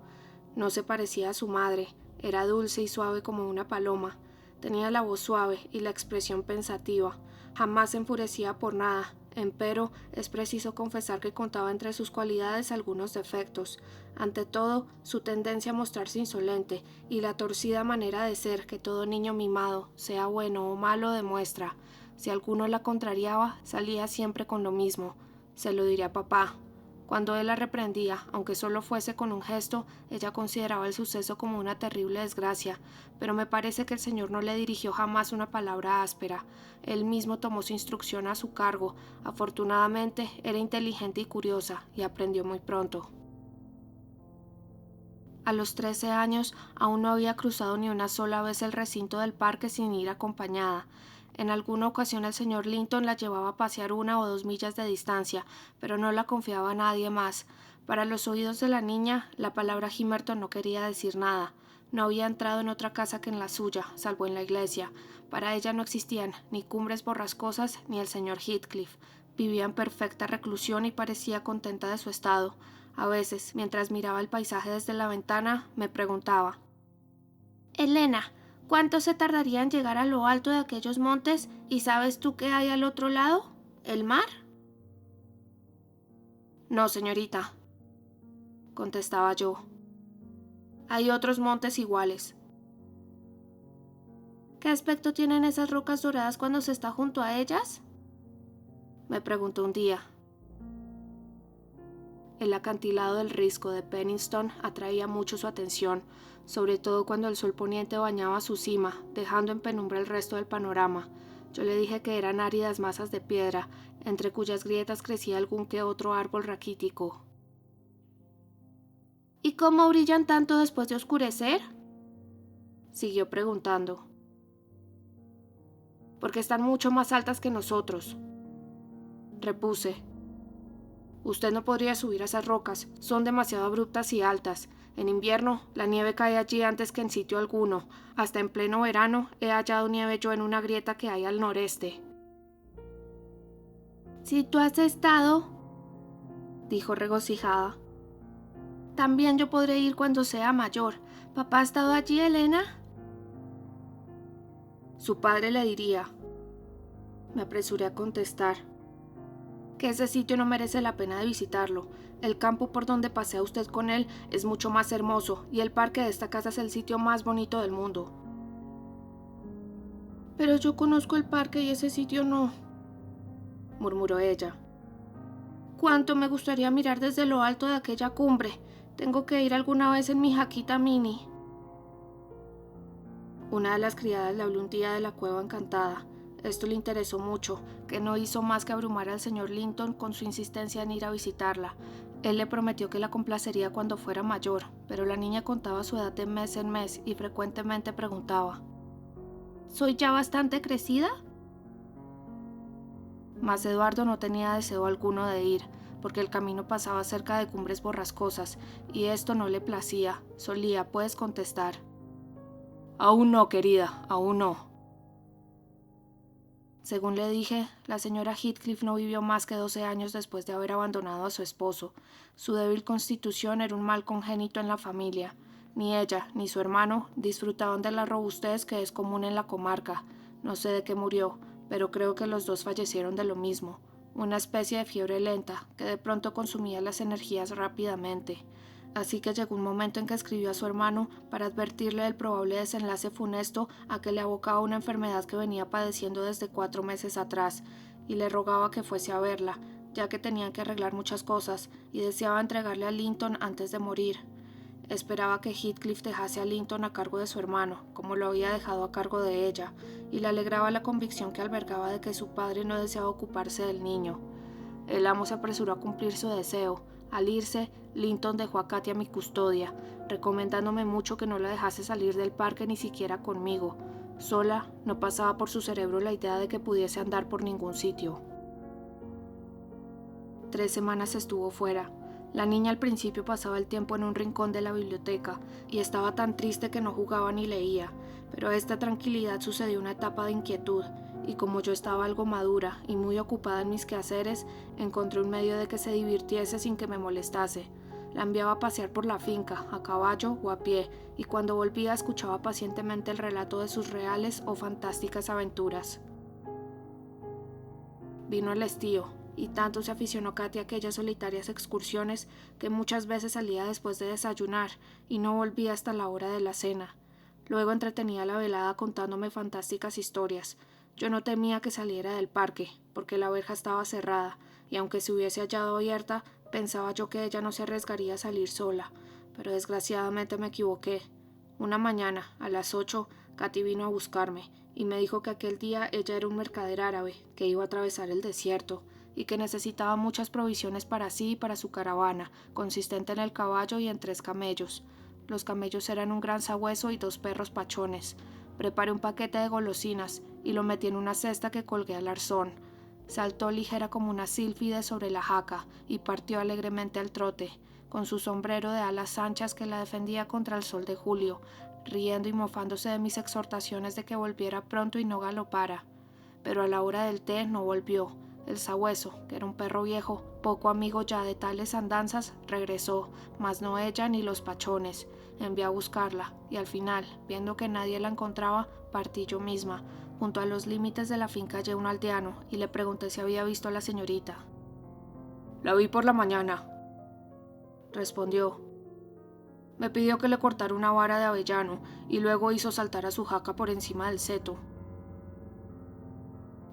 No se parecía a su madre, era dulce y suave como una paloma. Tenía la voz suave y la expresión pensativa. Jamás se enfurecía por nada, empero es preciso confesar que contaba entre sus cualidades algunos defectos. Ante todo, su tendencia a mostrarse insolente y la torcida manera de ser que todo niño mimado, sea bueno o malo, demuestra. Si alguno la contrariaba, salía siempre con lo mismo: «Se lo diré a papá». Cuando él la reprendía, aunque solo fuese con un gesto, ella consideraba el suceso como una terrible desgracia, pero me parece que el señor no le dirigió jamás una palabra áspera. Él mismo tomó su instrucción a su cargo. Afortunadamente, era inteligente y curiosa, y aprendió muy pronto. A los 13 años aún no había cruzado ni una sola vez el recinto del parque sin ir acompañada. En alguna ocasión el señor Linton la llevaba a pasear 1 o 2 millas de distancia, pero no la confiaba a nadie más. Para los oídos de la niña, la palabra Gimmerton no quería decir nada. No había entrado en otra casa que en la suya, salvo en la iglesia. Para ella no existían ni Cumbres Borrascosas ni el señor Heathcliff. Vivía en perfecta reclusión y parecía contenta de su estado. A veces, mientras miraba el paisaje desde la ventana, me preguntaba: «Elena, ¿cuánto se tardaría en llegar a lo alto de aquellos montes? ¿Y sabes tú qué hay al otro lado? ¿El mar?». «No, señorita», contestaba yo. «Hay otros montes iguales». «¿Qué aspecto tienen esas rocas doradas cuando se está junto a ellas?», me preguntó un día. El acantilado del risco de Penistone atraía mucho su atención, sobre todo cuando el sol poniente bañaba su cima, dejando en penumbra el resto del panorama. Yo le dije que eran áridas masas de piedra, entre cuyas grietas crecía algún que otro árbol raquítico. «¿Y cómo brillan tanto después de oscurecer?», siguió preguntando. «Porque están mucho más altas que nosotros», repuse. Usted no podría subir a esas rocas, son demasiado abruptas y altas. En invierno, la nieve cae allí antes que en sitio alguno. Hasta en pleno verano he hallado nieve yo en una grieta que hay al noreste. Si tú has estado, dijo regocijada. También yo podré ir cuando sea mayor. ¿Papá ha estado allí, Elena? Su padre le diría. Me apresuré a contestar que ese sitio no merece la pena de visitarlo. El campo por donde pasea usted con él es mucho más hermoso y el parque de esta casa es el sitio más bonito del mundo. Pero yo conozco el parque y ese sitio no, murmuró ella. Cuánto me gustaría mirar desde lo alto de aquella cumbre. Tengo que ir alguna vez en mi jaquita mini. Una de las criadas le habló un día de la cueva encantada. Esto le interesó mucho, que no hizo más que abrumar al señor Linton con su insistencia en ir a visitarla. Él le prometió que la complacería cuando fuera mayor, pero la niña contaba su edad de mes en mes y frecuentemente preguntaba: ¿soy ya bastante crecida? Mas Eduardo no tenía deseo alguno de ir, porque el camino pasaba cerca de cumbres borrascosas, y esto no le placía. Solía, puedes contestar: aún no, querida, aún no. Según le dije, la señora Heathcliff no vivió más que 12 años después de haber abandonado a su esposo. Su débil constitución era un mal congénito en la familia. Ni ella ni su hermano disfrutaban de la robustez que es común en la comarca. No sé de qué murió, pero creo que los dos fallecieron de lo mismo. Una especie de fiebre lenta que de pronto consumía las energías rápidamente. Así que llegó un momento en que escribió a su hermano para advertirle del probable desenlace funesto a que le abocaba una enfermedad que venía padeciendo desde 4 meses atrás, y le rogaba que fuese a verla, ya que tenían que arreglar muchas cosas, y deseaba entregarle a Linton antes de morir. Esperaba que Heathcliff dejase a Linton a cargo de su hermano, como lo había dejado a cargo de ella, y le alegraba la convicción que albergaba de que su padre no deseaba ocuparse del niño. El amo se apresuró a cumplir su deseo. Al irse, Linton dejó a Katy a mi custodia, recomendándome mucho que no la dejase salir del parque ni siquiera conmigo. Sola, no pasaba por su cerebro la idea de que pudiese andar por ningún sitio. 3 semanas estuvo fuera. La niña al principio pasaba el tiempo en un rincón de la biblioteca y estaba tan triste que no jugaba ni leía, pero a esta tranquilidad sucedió una etapa de inquietud, y como yo estaba algo madura y muy ocupada en mis quehaceres, encontré un medio de que se divirtiese sin que me molestase. La enviaba a pasear por la finca, a caballo o a pie, y cuando volvía escuchaba pacientemente el relato de sus reales o fantásticas aventuras. Vino el estío, y tanto se aficionó Katy a aquellas solitarias excursiones que muchas veces salía después de desayunar y no volvía hasta la hora de la cena. Luego entretenía la velada contándome fantásticas historias. Yo no temía que saliera del parque, porque la verja estaba cerrada, y aunque se hubiese hallado abierta, pensaba yo que ella no se arriesgaría a salir sola, pero desgraciadamente me equivoqué. Una mañana, a las 8, Katy vino a buscarme, y me dijo que aquel día ella era un mercader árabe, que iba a atravesar el desierto, y que necesitaba muchas provisiones para sí y para su caravana, consistente en el caballo y en 3 camellos. Los camellos eran un gran sabueso y 2 perros pachones. Preparé un paquete de golosinas y lo metí en una cesta que colgué al arzón. Saltó ligera como una sílfide sobre la jaca y partió alegremente al trote, con su sombrero de alas anchas que la defendía contra el sol de julio, riendo y mofándose de mis exhortaciones de que volviera pronto y no galopara. Pero a la hora del té no volvió. El sabueso, que era un perro viejo, poco amigo ya de tales andanzas, regresó, mas no ella ni los pachones. Envié a buscarla, y al final, viendo que nadie la encontraba, partí yo misma. Junto a los límites de la finca hallé un aldeano, y le pregunté si había visto a la señorita. «La vi por la mañana», respondió. Me pidió que le cortara una vara de avellano, y luego hizo saltar a su jaca por encima del seto.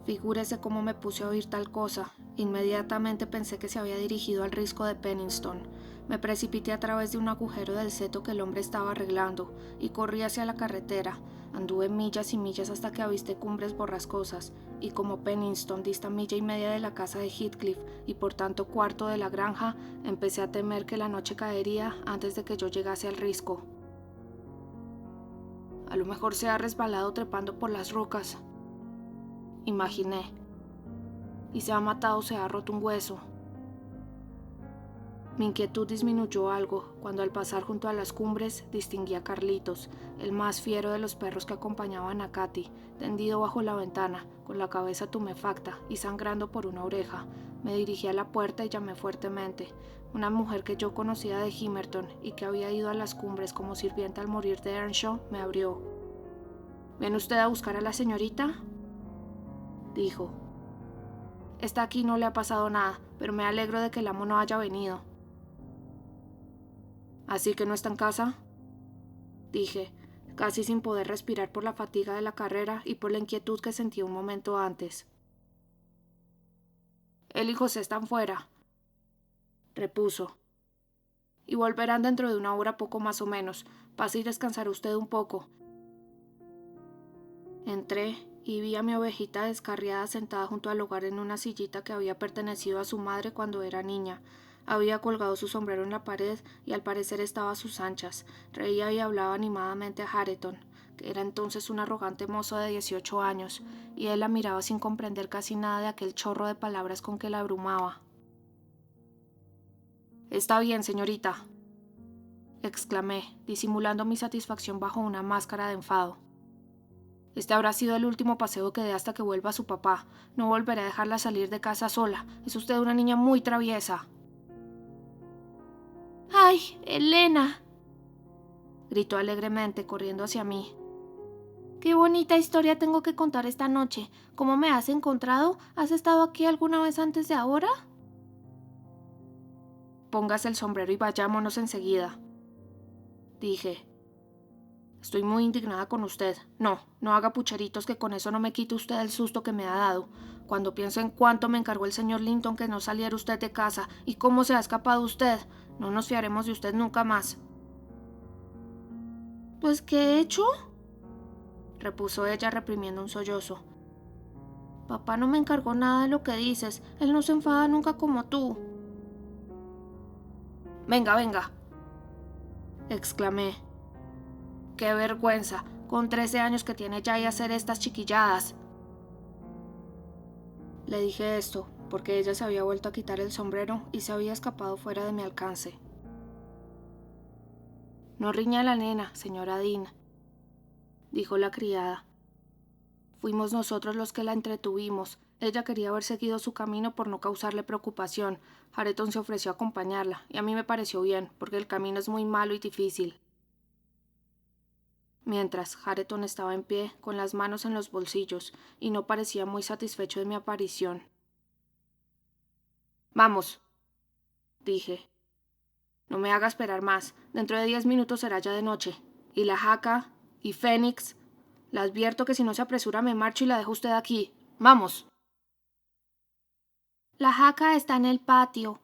Figúrese cómo me puse a oír tal cosa. Inmediatamente pensé que se había dirigido al risco de Penistone. Me precipité a través de un agujero del seto que el hombre estaba arreglando y corrí hacia la carretera. Anduve millas y millas hasta que avisté cumbres borrascosas, y como Penistone dista 1,5 millas de la casa de Heathcliff y por tanto cuarto de la granja, empecé a temer que la noche caería antes de que yo llegase al risco. A lo mejor se ha resbalado trepando por las rocas, imaginé, y se ha matado, se ha roto un hueso. Mi inquietud disminuyó algo cuando al pasar junto a las cumbres distinguí a Carlitos, el más fiero de los perros que acompañaban a Katy, tendido bajo la ventana, con la cabeza tumefacta y sangrando por una oreja. Me dirigí a la puerta y llamé fuertemente. Una mujer que yo conocía de Gimmerton y que había ido a las cumbres como sirvienta al morir de Earnshaw me abrió. ¿Viene usted a buscar a la señorita?, dijo. Está aquí, no le ha pasado nada, pero me alegro de que el amo no haya venido. ¿Así que no está en casa?, dije, casi sin poder respirar por la fatiga de la carrera y por la inquietud que sentí un momento antes. Él y José están fuera, repuso, y volverán dentro de una hora poco más o menos. Pase y descansará usted un poco. Entré y vi a mi ovejita descarriada sentada junto al hogar en una sillita que había pertenecido a su madre cuando era niña. Había colgado su sombrero en la pared y al parecer estaba a sus anchas. Reía y hablaba animadamente a Hareton, que era entonces un arrogante mozo de 18 años, y él la miraba sin comprender casi nada de aquel chorro de palabras con que la abrumaba. «Está bien, señorita», exclamé, disimulando mi satisfacción bajo una máscara de enfado. Este habrá sido el último paseo que dé hasta que vuelva su papá. No volveré a dejarla salir de casa sola. Es usted una niña muy traviesa. ¡Ay, Elena!, gritó alegremente, corriendo hacia mí. ¡Qué bonita historia tengo que contar esta noche! ¿Cómo me has encontrado? ¿Has estado aquí alguna vez antes de ahora? Póngase el sombrero y vayámonos enseguida, dije. Estoy muy indignada con usted. No haga pucheritos, que con eso no me quite usted el susto que me ha dado. Cuando pienso en cuánto me encargó el señor Linton que no saliera usted de casa y cómo se ha escapado usted, no nos fiaremos de usted nunca más. ¿Pues qué he hecho?, repuso ella reprimiendo un sollozo. Papá no me encargó nada de lo que dices. Él no se enfada nunca como tú. Venga, exclamé. ¡Qué vergüenza! Con 13 años que tiene ya y hacer estas chiquilladas. Le dije esto porque ella se había vuelto a quitar el sombrero y se había escapado fuera de mi alcance. No riña a la nena, señora Dean, dijo la criada. Fuimos nosotros los que la entretuvimos. Ella quería haber seguido su camino por no causarle preocupación. Hareton se ofreció a acompañarla, y a mí me pareció bien, porque el camino es muy malo y difícil. Mientras, Hareton estaba en pie, con las manos en los bolsillos, y no parecía muy satisfecho de mi aparición. «Vamos», dije. «No me haga esperar más. Dentro de 10 minutos será ya de noche. Y la jaca, y Fénix. Le advierto que si no se apresura me marcho y la dejo usted aquí. ¡Vamos!». «La jaca está en el patio»,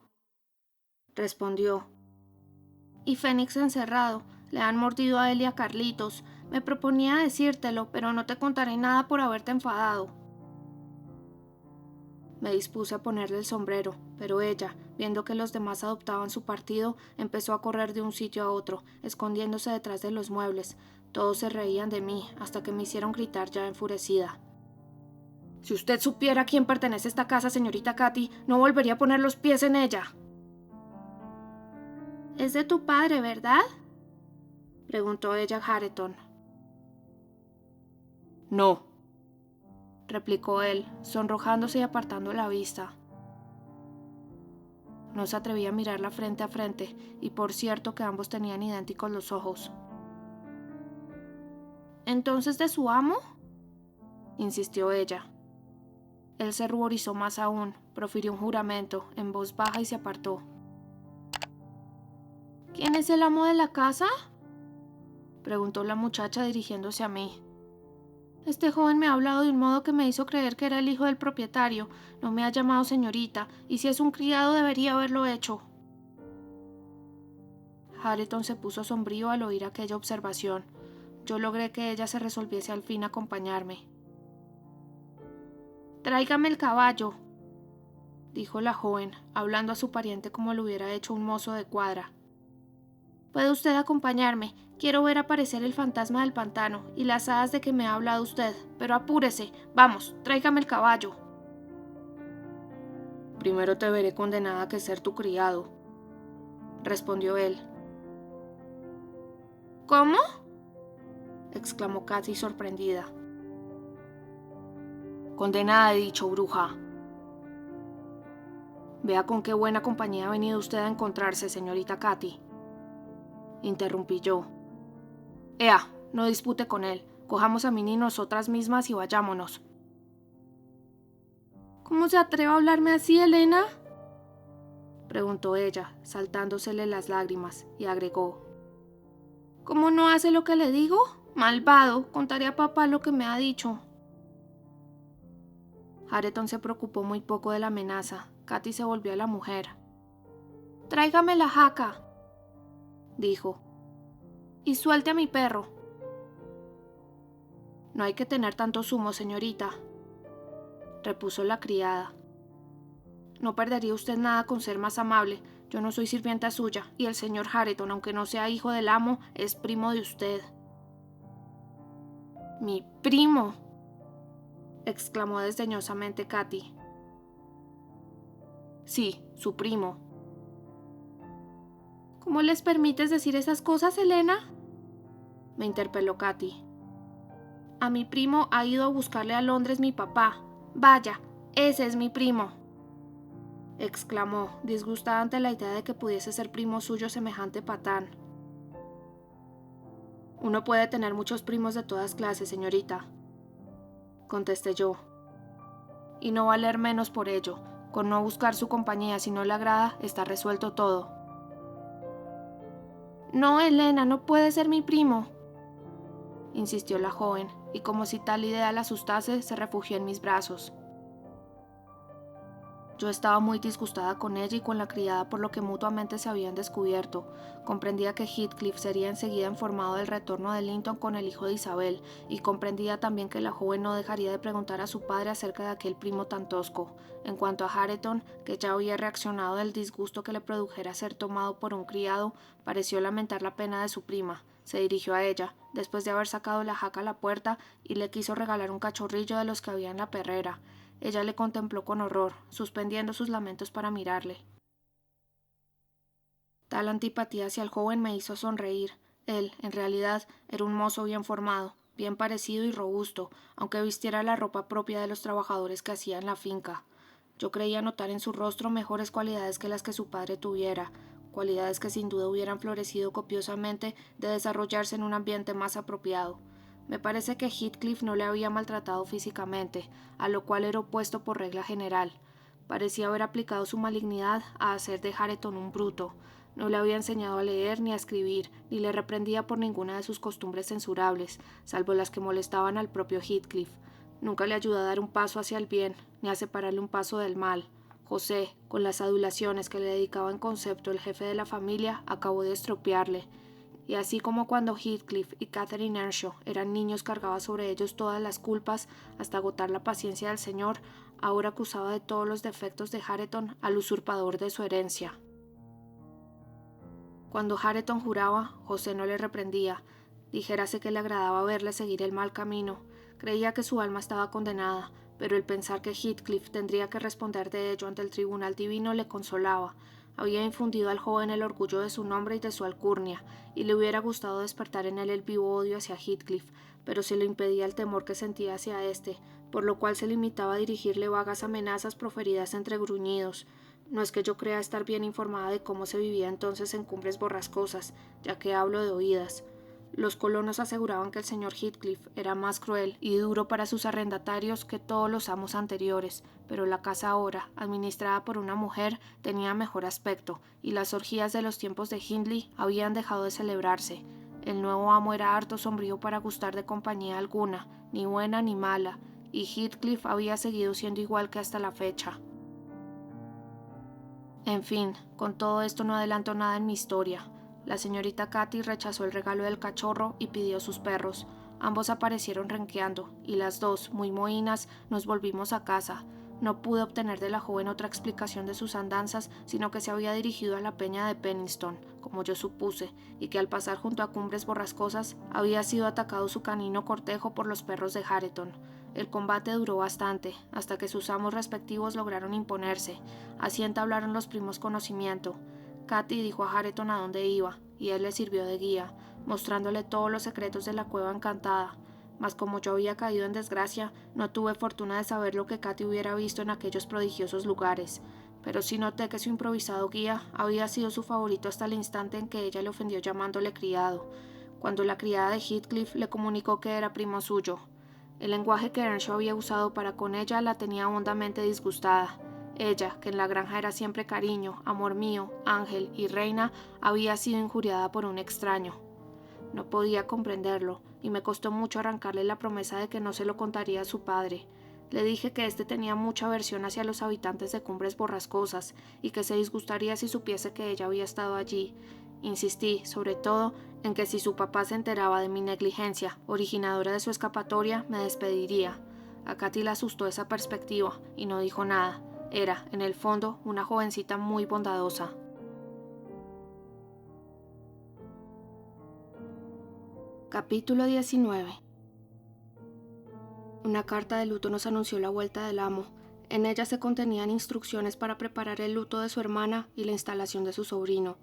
respondió. «Y Fénix encerrado. Le han mordido a él y a Carlitos. Me proponía decírtelo, pero no te contaré nada por haberte enfadado». Me dispuse a ponerle el sombrero, pero ella, viendo que los demás adoptaban su partido, empezó a correr de un sitio a otro, escondiéndose detrás de los muebles. Todos se reían de mí, hasta que me hicieron gritar ya enfurecida. «Si usted supiera a quién pertenece esta casa, señorita Katy, no volvería a poner los pies en ella». «Es de tu padre, ¿verdad?», preguntó ella a Hareton. «No», replicó él, sonrojándose y apartando la vista. No se atrevía a mirarla frente a frente, y por cierto que ambos tenían idénticos los ojos. «¿Entonces de su amo?», insistió ella. Él se ruborizó más aún, profirió un juramento en voz baja y se apartó. «¿Quién es el amo de la casa?», preguntó la muchacha dirigiéndose a mí. «Este joven me ha hablado de un modo que me hizo creer que era el hijo del propietario. No me ha llamado señorita, y si es un criado debería haberlo hecho». Hareton se puso sombrío al oír aquella observación. Yo logré que ella se resolviese al fin a acompañarme. «Tráigame el caballo», dijo la joven, hablando a su pariente como lo hubiera hecho un mozo de cuadra. «Puede usted acompañarme. Quiero ver aparecer el fantasma del pantano y las hadas de que me ha hablado usted. Pero apúrese. Vamos, tráigame el caballo». «Primero te veré condenada a que ser tu criado», respondió él. ¿Cómo?, exclamó Katy sorprendida. Condenada, he dicho, bruja. Vea con qué buena compañía ha venido usted a encontrarse, señorita Katy, interrumpí yo. Ea, no dispute con él. Cojamos a Minnie nosotras mismas y vayámonos. ¿Cómo se atreve a hablarme así, Elena?, preguntó ella, saltándosele las lágrimas, y agregó. ¿Cómo no hace lo que le digo? Malvado, contaré a papá lo que me ha dicho. Hareton se preocupó muy poco de la amenaza. Katy se volvió a la mujer. Tráigame la jaca, dijo, y suelte a mi perro. No hay que tener tanto zumo, señorita, repuso la criada. No perdería usted nada con ser más amable. Yo no soy sirvienta suya, y el señor Hareton, aunque no sea hijo del amo, es primo de usted. ¿Mi primo?, exclamó desdeñosamente Katy. Sí, su primo. ¿Cómo les permites decir esas cosas, Elena?, me interpeló Katy. A mi primo ha ido a buscarle a Londres mi papá. Vaya, ese es mi primo, exclamó, disgustada ante la idea de que pudiese ser primo suyo semejante patán. Uno puede tener muchos primos de todas clases, señorita, contesté yo, y no valer menos por ello. Con no buscar su compañía si no le agrada, está resuelto todo. No, Elena, no puede ser mi primo, insistió la joven, y como si tal idea la asustase, se refugió en mis brazos. Yo estaba muy disgustada con ella y con la criada por lo que mutuamente se habían descubierto. Comprendía que Heathcliff sería enseguida informado del retorno de Linton con el hijo de Isabel, y comprendía también que la joven no dejaría de preguntar a su padre acerca de aquel primo tan tosco. En cuanto a Hareton, que ya había reaccionado del disgusto que le produjera ser tomado por un criado, pareció lamentar la pena de su prima. Se dirigió a ella, después de haber sacado la jaca a la puerta, y le quiso regalar un cachorrillo de los que había en la perrera. Ella le contempló con horror, suspendiendo sus lamentos para mirarle. Tal antipatía hacia el joven me hizo sonreír. Él, en realidad, era un mozo bien formado, bien parecido y robusto, aunque vistiera la ropa propia de los trabajadores que hacían la finca. Yo creía notar en su rostro mejores cualidades que las que su padre tuviera, cualidades que sin duda hubieran florecido copiosamente de desarrollarse en un ambiente más apropiado. Me parece que Heathcliff no le había maltratado físicamente, a lo cual era opuesto por regla general. Parecía haber aplicado su malignidad a hacer de Hareton un bruto. No le había enseñado a leer ni a escribir, ni le reprendía por ninguna de sus costumbres censurables, salvo las que molestaban al propio Heathcliff. Nunca le ayudó a dar un paso hacia el bien, ni a separarle un paso del mal. José, con las adulaciones que le dedicaba en concepto el jefe de la familia, acabó de estropearle. Y así como cuando Heathcliff y Catherine Earnshaw eran niños, cargaba sobre ellos todas las culpas hasta agotar la paciencia del señor, ahora acusaba de todos los defectos de Hareton al usurpador de su herencia. Cuando Hareton juraba, José no le reprendía. Dijérase que le agradaba verle seguir el mal camino. Creía que su alma estaba condenada, pero el pensar que Heathcliff tendría que responder de ello ante el tribunal divino le consolaba. Había infundido al joven el orgullo de su nombre y de su alcurnia, y le hubiera gustado despertar en él el vivo odio hacia Heathcliff, pero se lo impedía el temor que sentía hacia éste, por lo cual se limitaba a dirigirle vagas amenazas proferidas entre gruñidos. No es que yo crea estar bien informada de cómo se vivía entonces en Cumbres Borrascosas, ya que hablo de oídas. Los colonos aseguraban que el señor Heathcliff era más cruel y duro para sus arrendatarios que todos los amos anteriores, pero la casa ahora, administrada por una mujer, tenía mejor aspecto, y las orgías de los tiempos de Hindley habían dejado de celebrarse. El nuevo amo era harto sombrío para gustar de compañía alguna, ni buena ni mala, y Heathcliff había seguido siendo igual que hasta la fecha. En fin, con todo esto no adelanto nada en mi historia. La señorita Katy rechazó el regalo del cachorro y pidió sus perros. Ambos aparecieron renqueando, y las dos, muy mohínas, nos volvimos a casa. No pude obtener de la joven otra explicación de sus andanzas, sino que se había dirigido a la peña de Penistone, como yo supuse, y que al pasar junto a Cumbres Borrascosas había sido atacado su canino cortejo por los perros de Hareton. El combate duró bastante, hasta que sus amos respectivos lograron imponerse. Así entablaron los primos conocimiento. Katy dijo a Hareton a dónde iba, y él le sirvió de guía, mostrándole todos los secretos de la cueva encantada. Mas como yo había caído en desgracia, no tuve fortuna de saber lo que Katy hubiera visto en aquellos prodigiosos lugares, pero sí noté que su improvisado guía había sido su favorito hasta el instante en que ella le ofendió llamándole criado, cuando la criada de Heathcliff le comunicó que era primo suyo. El lenguaje que Earnshaw había usado para con ella la tenía hondamente disgustada. Ella, que en la granja era siempre cariño, amor mío, ángel y reina, había sido injuriada por un extraño. No podía comprenderlo, y me costó mucho arrancarle la promesa de que no se lo contaría a su padre. Le dije que éste tenía mucha aversión hacia los habitantes de Cumbres Borrascosas, y que se disgustaría si supiese que ella había estado allí. Insistí, sobre todo, en que si su papá se enteraba de mi negligencia, originadora de su escapatoria, me despediría. A Katy le asustó esa perspectiva, y no dijo nada. Era, en el fondo, una jovencita muy bondadosa. Capítulo 19. Una carta de luto nos anunció la vuelta del amo. En ella se contenían instrucciones para preparar el luto de su hermana y la instalación de su sobrino.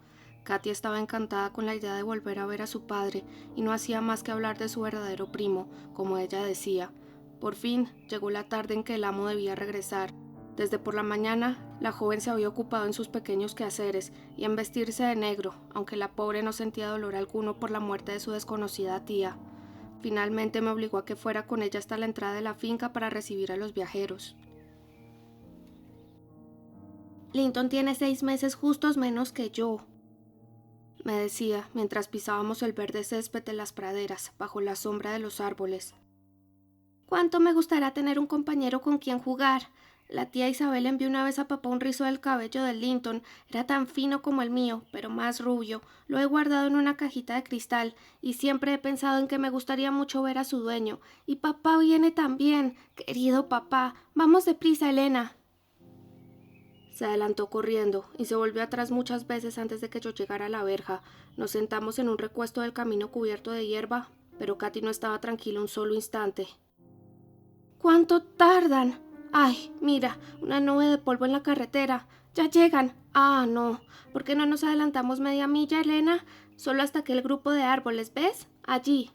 Katy estaba encantada con la idea de volver a ver a su padre y no hacía más que hablar de su verdadero primo, como ella decía. Por fin llegó la tarde en que el amo debía regresar. Desde por la mañana, la joven se había ocupado en sus pequeños quehaceres y en vestirse de negro, aunque la pobre no sentía dolor alguno por la muerte de su desconocida tía. Finalmente me obligó a que fuera con ella hasta la entrada de la finca para recibir a los viajeros. «Linton tiene 6 meses justos menos que yo», me decía mientras pisábamos el verde césped de las praderas, bajo la sombra de los árboles. «¿Cuánto me gustaría tener un compañero con quien jugar? La tía Isabel envió una vez a papá un rizo del cabello de Linton. Era tan fino como el mío, pero más rubio. Lo he guardado en una cajita de cristal y siempre he pensado en que me gustaría mucho ver a su dueño. Y papá viene también. Querido papá, vamos deprisa, Elena». Se adelantó corriendo y se volvió atrás muchas veces antes de que yo llegara a la verja. Nos sentamos en un recuesto del camino cubierto de hierba, pero Katy no estaba tranquila un solo instante. «¿Cuánto tardan? Ay, mira, una nube de polvo en la carretera. ¡Ya llegan! Ah, no. ¿Por qué no nos adelantamos media milla, Elena? Solo hasta aquel grupo de árboles, ¿ves? Allí».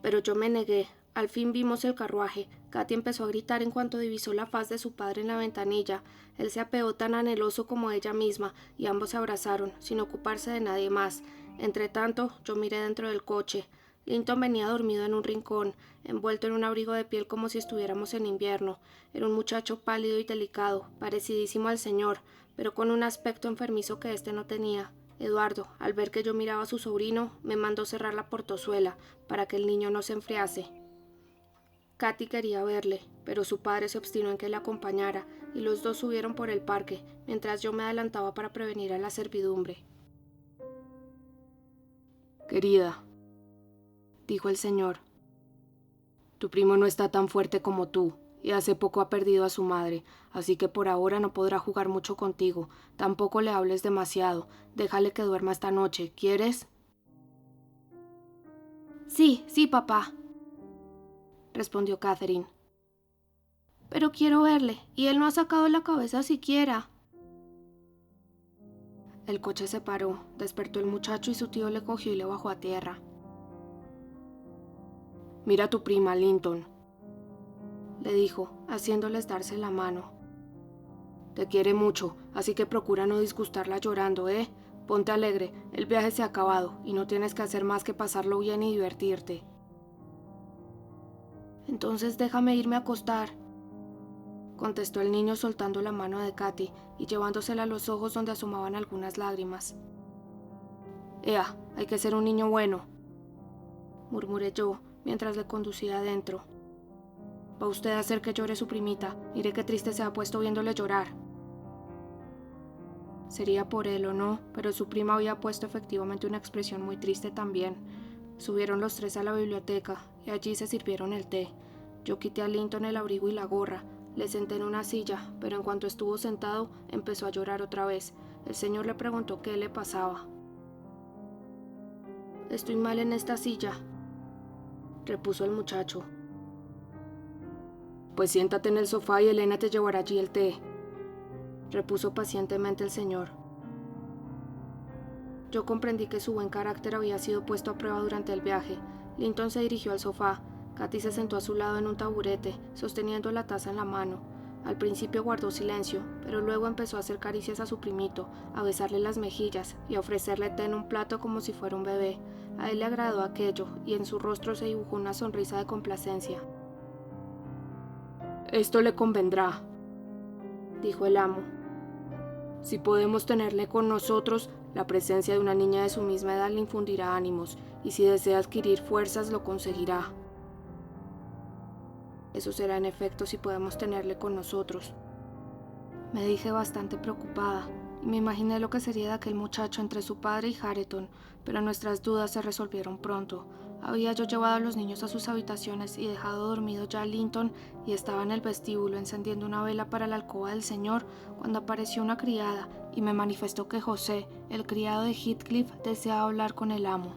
Pero yo me negué. Al fin vimos el carruaje. Katy empezó a gritar en cuanto divisó la faz de su padre en la ventanilla. Él se apeó tan anheloso como ella misma, y ambos se abrazaron, sin ocuparse de nadie más. Entretanto, yo miré dentro del coche. Linton venía dormido en un rincón, envuelto en un abrigo de piel como si estuviéramos en invierno. Era un muchacho pálido y delicado, parecidísimo al señor, pero con un aspecto enfermizo que éste no tenía. Eduardo, al ver que yo miraba a su sobrino, me mandó cerrar la portozuela para que el niño no se enfriase. Katy quería verle, pero su padre se obstinó en que le acompañara, y los dos subieron por el parque, mientras yo me adelantaba para prevenir a la servidumbre. «Querida», dijo el señor, «tu primo no está tan fuerte como tú, y hace poco ha perdido a su madre, así que por ahora no podrá jugar mucho contigo. Tampoco le hables demasiado. Déjale que duerma esta noche. ¿Quieres?» «Sí, papá», respondió Catherine. «Pero quiero verle, y él no ha sacado la cabeza siquiera». El coche se paró, despertó el muchacho y su tío le cogió y le bajó a tierra. «Mira a tu prima, Linton», le dijo, haciéndoles darse la mano. «Te quiere mucho, así que procura no disgustarla llorando, ¿eh? Ponte alegre, el viaje se ha acabado y no tienes que hacer más que pasarlo bien y divertirte». «Entonces déjame irme a acostar», contestó el niño soltando la mano de Katy y llevándosela a los ojos donde asomaban algunas lágrimas. «Ea, hay que ser un niño bueno», murmuré yo mientras le conducía adentro. «Va usted a hacer que llore su primita. Mire qué triste se ha puesto viéndole llorar». Sería por él o no, pero su prima había puesto efectivamente una expresión muy triste también. Subieron los tres a la biblioteca y allí se sirvieron el té. Yo quité a Linton el abrigo y la gorra. Le senté en una silla, pero en cuanto estuvo sentado, empezó a llorar otra vez. El señor le preguntó qué le pasaba. «Estoy mal en esta silla», repuso el muchacho. «Pues siéntate en el sofá y Elena te llevará allí el té», repuso pacientemente el señor. Yo comprendí que su buen carácter había sido puesto a prueba durante el viaje. Linton se dirigió al sofá. Katy se sentó a su lado en un taburete, sosteniendo la taza en la mano. Al principio guardó silencio, pero luego empezó a hacer caricias a su primito, a besarle las mejillas y a ofrecerle té en un plato como si fuera un bebé. A él le agradó aquello, y en su rostro se dibujó una sonrisa de complacencia. «Esto le convendrá», dijo el amo. «Si podemos tenerle con nosotros, la presencia de una niña de su misma edad le infundirá ánimos, y si desea adquirir fuerzas, lo conseguirá». Eso será en efecto si podemos tenerle con nosotros. Me dije bastante preocupada, y me imaginé lo que sería de aquel muchacho entre su padre y Hareton, pero nuestras dudas se resolvieron pronto. Había yo llevado a los niños a sus habitaciones y dejado dormido ya a Linton, y estaba en el vestíbulo encendiendo una vela para la alcoba del señor, cuando apareció una criada y me manifestó que José, el criado de Heathcliff, deseaba hablar con el amo.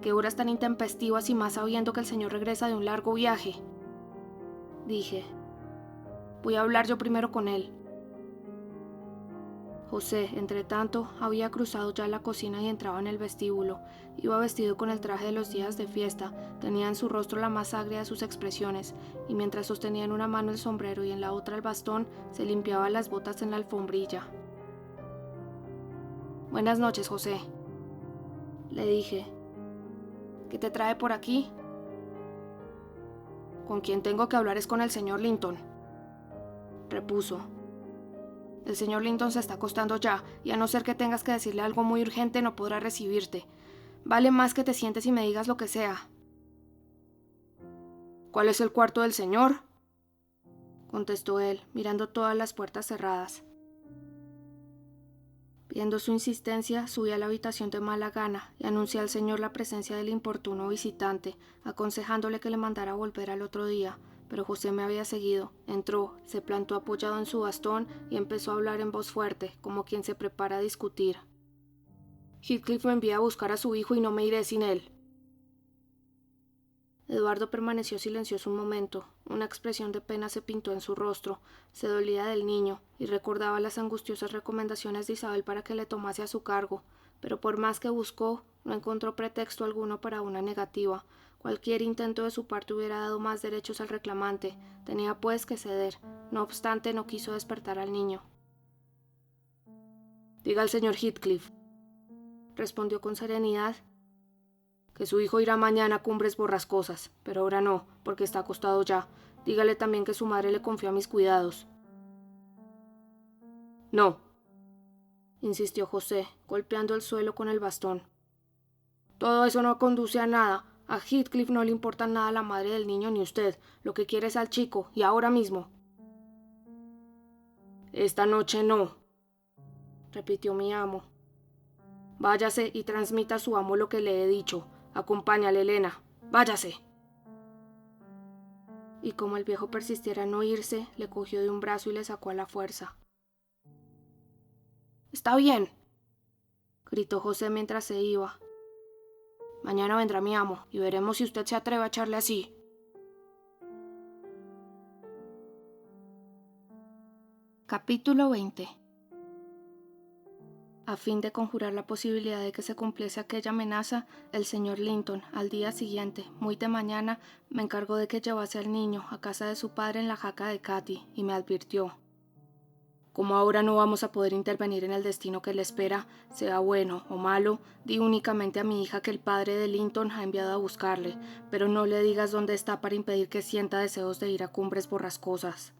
«¿Qué horas tan intempestivas y más sabiendo que el señor regresa de un largo viaje?», dije. «Voy a hablar yo primero con él». José, entretanto, había cruzado ya la cocina y entraba en el vestíbulo. Iba vestido con el traje de los días de fiesta, tenía en su rostro la más agria de sus expresiones, y mientras sostenía en una mano el sombrero y en la otra el bastón, se limpiaba las botas en la alfombrilla. «Buenas noches, José», le dije. «¿Qué te trae por aquí?» «Con quien tengo que hablar es con el señor Linton», repuso. «El señor Linton se está acostando ya, y a no ser que tengas que decirle algo muy urgente, no podrá recibirte. Vale más que te sientes y me digas lo que sea». «¿Cuál es el cuarto del señor?», contestó él, mirando todas las puertas cerradas. Viendo su insistencia, subí a la habitación de mala gana y anuncié al señor la presencia del importuno visitante, aconsejándole que le mandara volver al otro día. Pero José me había seguido, entró, se plantó apoyado en su bastón y empezó a hablar en voz fuerte, como quien se prepara a discutir. «Heathcliff me envía a buscar a su hijo y no me iré sin él». Eduardo permaneció silencioso un momento. Una expresión de pena se pintó en su rostro. Se dolía del niño y recordaba las angustiosas recomendaciones de Isabel para que le tomase a su cargo, pero por más que buscó, no encontró pretexto alguno para una negativa. Cualquier intento de su parte hubiera dado más derechos al reclamante. Tenía pues que ceder. No obstante, no quiso despertar al niño. «Diga al señor Heathcliff», respondió con serenidad, «que su hijo irá mañana a Cumbres Borrascosas, pero ahora no, porque está acostado ya. Dígale también que su madre le confió a mis cuidados». «No», insistió José, golpeando el suelo con el bastón. «Todo eso no conduce a nada. A Heathcliff no le importa nada la madre del niño ni usted. Lo que quiere es al chico, y ahora mismo». «Esta noche no», repitió mi amo. «Váyase y transmita a su amo lo que le he dicho. Acompáñale, Elena. Váyase». Y como el viejo persistiera en no irse, le cogió de un brazo y le sacó a la fuerza. «Está bien», gritó José mientras se iba. «Mañana vendrá mi amo y veremos si usted se atreve a echarle así». Capítulo 20. A fin de conjurar la posibilidad de que se cumpliese aquella amenaza, el señor Linton, al día siguiente, muy de mañana, me encargó de que llevase al niño a casa de su padre en la jaca de Katy, y me advirtió: «Como ahora no vamos a poder intervenir en el destino que le espera, sea bueno o malo, di únicamente a mi hija que el padre de Linton ha enviado a buscarle, pero no le digas dónde está para impedir que sienta deseos de ir a Cumbres Borrascosas».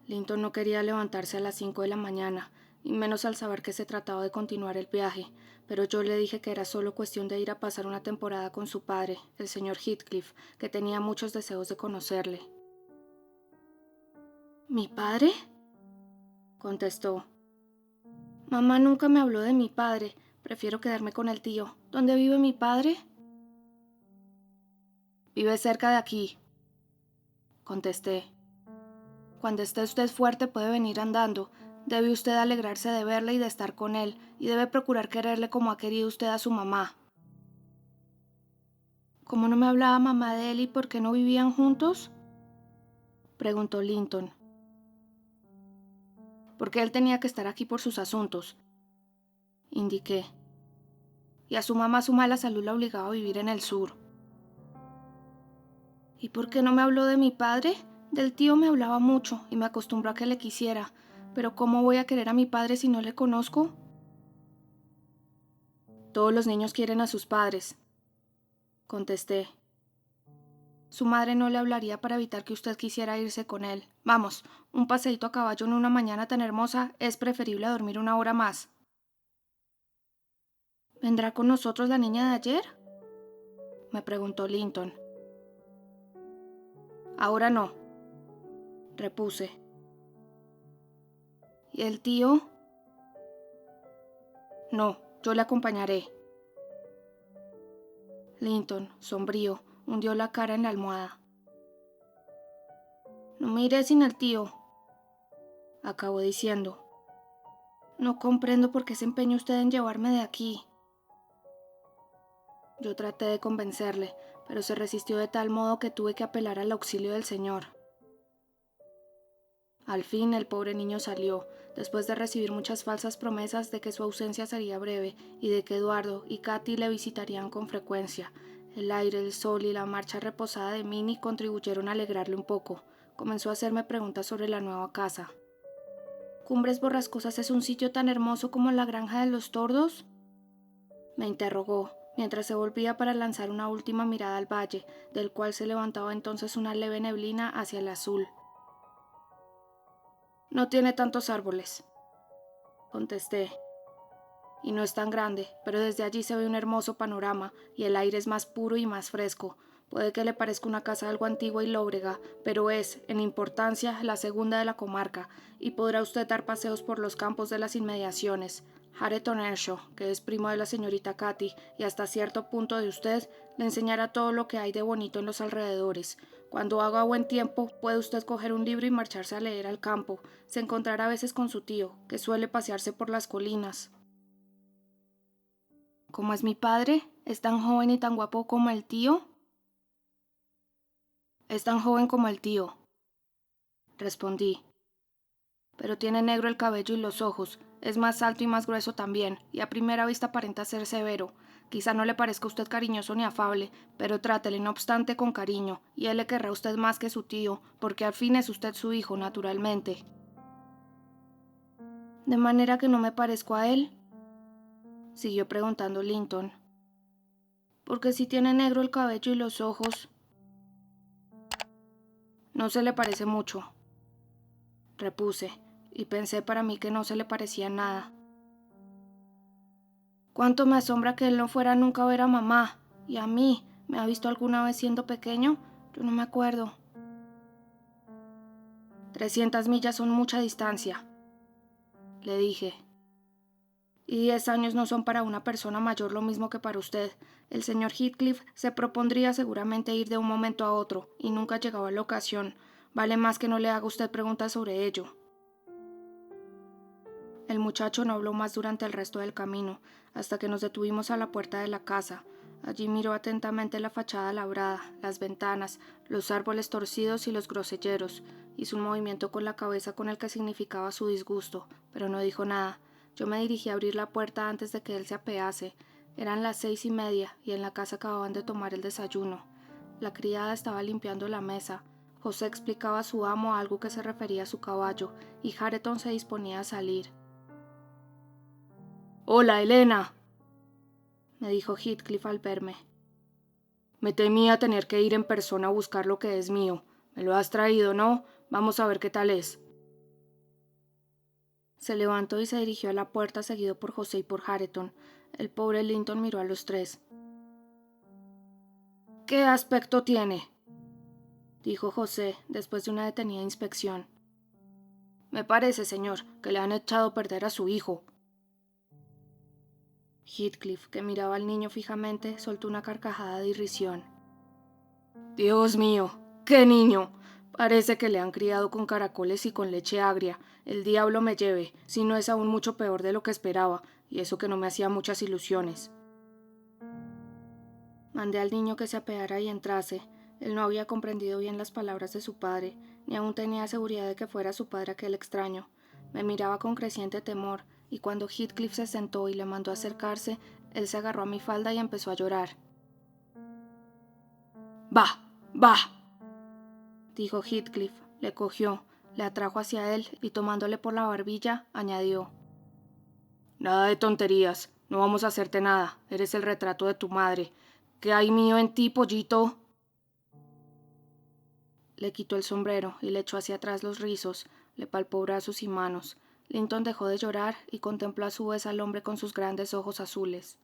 Linton no quería levantarse a las 5 de la mañana, y menos al saber que se trataba de continuar el viaje, pero yo le dije que era solo cuestión de ir a pasar una temporada con su padre, el señor Heathcliff, que tenía muchos deseos de conocerle. «¿Mi padre?», contestó. «Mamá nunca me habló de mi padre. Prefiero quedarme con el tío. ¿Dónde vive mi padre?». «Vive cerca de aquí», contesté. «Cuando esté usted fuerte puede venir andando. Debe usted alegrarse de verle y de estar con él, y debe procurar quererle como ha querido usted a su mamá». «¿Cómo no me hablaba mamá de él y por qué no vivían juntos?», preguntó Linton. porque él tenía que estar aquí por sus asuntos. Indiqué. Y a su mamá su mala salud la obligaba a vivir en el sur. ¿Y por qué no me habló de mi padre? Del tío me hablaba mucho y me acostumbró a que le quisiera, pero ¿cómo voy a querer a mi padre si no le conozco? Todos los niños quieren a sus padres, contesté. Su madre no le hablaría para evitar que usted quisiera irse con él. Vamos, un paseíto a caballo en una mañana tan hermosa es preferible a dormir una hora más. ¿Vendrá con nosotros la niña de ayer?, me preguntó Linton. Ahora no, repuse. ¿Y el tío? No, yo le acompañaré. Linton, sombrío, hundió la cara en la almohada. No me iré sin el tío, acabó diciendo. No comprendo por qué se empeña usted en llevarme de aquí. Yo traté de convencerle, pero se resistió de tal modo que tuve que apelar al auxilio del señor. Al fin el pobre niño salió, después de recibir muchas falsas promesas de que su ausencia sería breve y de que Eduardo y Katy le visitarían con frecuencia. El aire, el sol y la marcha reposada de Minnie contribuyeron a alegrarle un poco. Comenzó a hacerme preguntas sobre la nueva casa. ¿Cumbres Borrascosas es un sitio tan hermoso como la Granja de los Tordos?, me interrogó, mientras se volvía para lanzar una última mirada al valle, del cual se levantaba entonces una leve neblina hacia el azul. No tiene tantos árboles, contesté, y no es tan grande, pero desde allí se ve un hermoso panorama y el aire es más puro y más fresco. Puede que le parezca una casa algo antigua y lóbrega, pero es, en importancia, la segunda de la comarca, y podrá usted dar paseos por los campos de las inmediaciones. Hareton Earnshaw, que es primo de la señorita Katy y hasta cierto punto de usted, le enseñará todo lo que hay de bonito en los alrededores. Cuando haga buen tiempo, puede usted coger un libro y marcharse a leer al campo. Se encontrará a veces con su tío, que suele pasearse por las colinas. ¿Cómo es mi padre? ¿Es tan joven y tan guapo como el tío? Es tan joven como el tío, respondí. Pero tiene negro el cabello y los ojos, es más alto y más grueso también, y a primera vista aparenta ser severo. Quizá no le parezca a usted cariñoso ni afable, pero trátele no obstante con cariño, y él le querrá a usted más que su tío, porque al fin es usted su hijo, naturalmente. ¿De manera que no me parezco a él?, siguió preguntando Linton. Porque si tiene negro el cabello y los ojos. No se le parece mucho, repuse, y pensé para mí que no se le parecía nada. Cuánto me asombra que él no fuera nunca a ver a mamá, y a mí. ¿Me ha visto alguna vez siendo pequeño? Yo no me acuerdo. 300 millas son mucha distancia, le dije. Y 10 años no son para una persona mayor lo mismo que para usted. El señor Heathcliff se propondría seguramente ir de un momento a otro, y nunca llegaba la ocasión. Vale más que no le haga usted preguntas sobre ello. El muchacho no habló más durante el resto del camino, hasta que nos detuvimos a la puerta de la casa. Allí miró atentamente la fachada labrada, las ventanas, los árboles torcidos y los groselleros. Hizo un movimiento con la cabeza con el que significaba su disgusto, pero no dijo nada. Yo me dirigí a abrir la puerta antes de que él se apease. Eran las 6:30 y en la casa acababan de tomar el desayuno. La criada estaba limpiando la mesa. José explicaba a su amo algo que se refería a su caballo, y Hareton se disponía a salir. «Hola, Elena», me dijo Heathcliff al verme. «Me temía tener que ir en persona a buscar lo que es mío. Me lo has traído, ¿no? Vamos a ver qué tal es». Se levantó y se dirigió a la puerta seguido por José y por Hareton. El pobre Linton miró a los tres. «¿Qué aspecto tiene?», dijo José después de una detenida inspección. «Me parece, señor, que le han echado a perder a su hijo». Heathcliff, que miraba al niño fijamente, soltó una carcajada de irrisión. «Dios mío, qué niño. Parece que le han criado con caracoles y con leche agria. El diablo me lleve, si no es aún mucho peor de lo que esperaba, y eso que no me hacía muchas ilusiones». Mandé al niño que se apeara y entrase. Él no había comprendido bien las palabras de su padre, ni aún tenía seguridad de que fuera su padre aquel extraño. Me miraba con creciente temor, y cuando Heathcliff se sentó y le mandó acercarse, él se agarró a mi falda y empezó a llorar. «¡Va! ¡Va!», dijo Heathcliff, le cogió, le atrajo hacia él y tomándole por la barbilla, añadió: «Nada de tonterías, no vamos a hacerte nada, eres el retrato de tu madre. ¿Qué hay mío en ti, pollito?». Le quitó el sombrero y le echó hacia atrás los rizos, le palpó brazos y manos. Linton dejó de llorar y contempló a su vez al hombre con sus grandes ojos azules.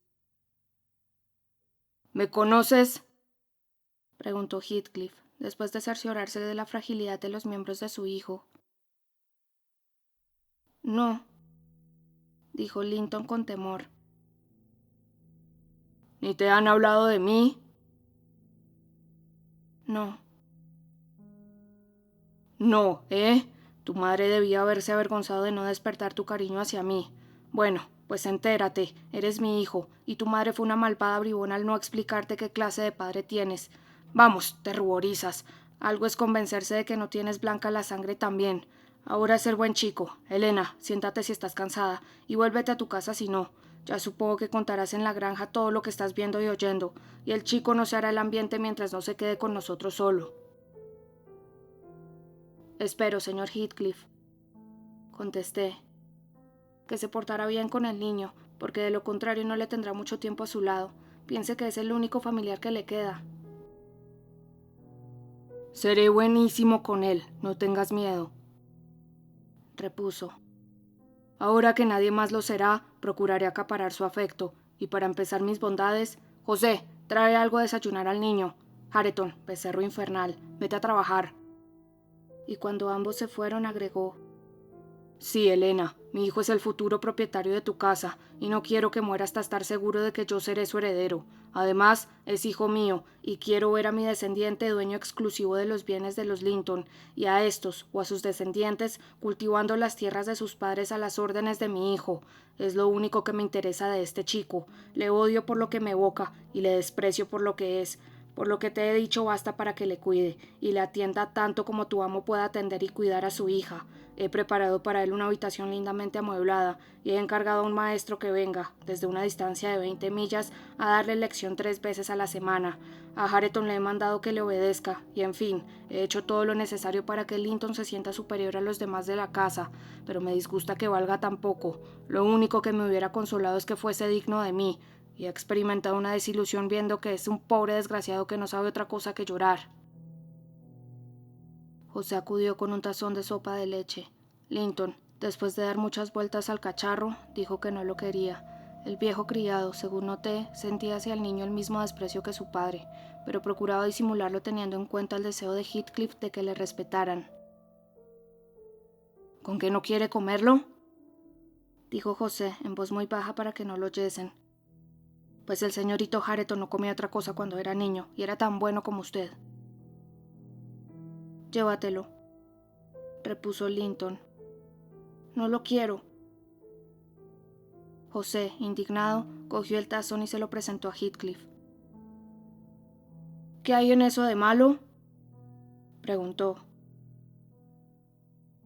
«¿Me conoces?», preguntó Heathcliff, después de cerciorarse de la fragilidad de los miembros de su hijo. «No», dijo Linton con temor. «¿Ni te han hablado de mí?». «No». «No, ¿eh? Tu madre debía haberse avergonzado de no despertar tu cariño hacia mí. Bueno, pues entérate, eres mi hijo, y tu madre fue una malvada bribona al no explicarte qué clase de padre tienes. Vamos, te ruborizas. Algo es convencerse de que no tienes blanca la sangre también. Ahora es ser buen chico. Elena, siéntate si estás cansada, y vuélvete a tu casa si no. Ya supongo que contarás en la granja todo lo que estás viendo y oyendo, y el chico no se hará el ambiente mientras no se quede con nosotros solo». «Espero, señor Heathcliff», contesté, «que se portará bien con el niño, porque de lo contrario no le tendrá mucho tiempo a su lado. Piense que es el único familiar que le queda». «Seré buenísimo con él, no tengas miedo», repuso. «Ahora que nadie más lo será, procuraré acaparar su afecto, y para empezar mis bondades, José, trae algo a desayunar al niño. Hareton, becerro infernal, vete a trabajar». Y cuando ambos se fueron, agregó: «Sí, Elena, mi hijo es el futuro propietario de tu casa, y no quiero que muera hasta estar seguro de que yo seré su heredero. Además, es hijo mío, y quiero ver a mi descendiente dueño exclusivo de los bienes de los Linton, y a estos, o a sus descendientes, cultivando las tierras de sus padres a las órdenes de mi hijo. Es lo único que me interesa de este chico. Le odio por lo que me evoca, y le desprecio por lo que es. Por lo que te he dicho basta para que le cuide, y le atienda tanto como tu amo pueda atender y cuidar a su hija. He preparado para él una habitación lindamente amueblada, y he encargado a un maestro que venga, desde una distancia de 20 millas, a darle lección 3 veces a la semana. A Hareton le he mandado que le obedezca, y en fin, he hecho todo lo necesario para que Linton se sienta superior a los demás de la casa, pero me disgusta que valga tan poco. Lo único que me hubiera consolado es que fuese digno de mí, y he experimentado una desilusión viendo que es un pobre desgraciado que no sabe otra cosa que llorar». José acudió con un tazón de sopa de leche. Linton, después de dar muchas vueltas al cacharro, dijo que no lo quería. El viejo criado, según noté, sentía hacia el niño el mismo desprecio que su padre, pero procuraba disimularlo teniendo en cuenta el deseo de Heathcliff de que le respetaran. «¿Con qué no quiere comerlo?», dijo José en voz muy baja para que no lo oyesen. «Pues el señorito Hareton no comía otra cosa cuando era niño, y era tan bueno como usted». «Llévatelo», repuso Linton. «No lo quiero». José, indignado, cogió el tazón y se lo presentó a Heathcliff. «¿Qué hay en eso de malo?», preguntó.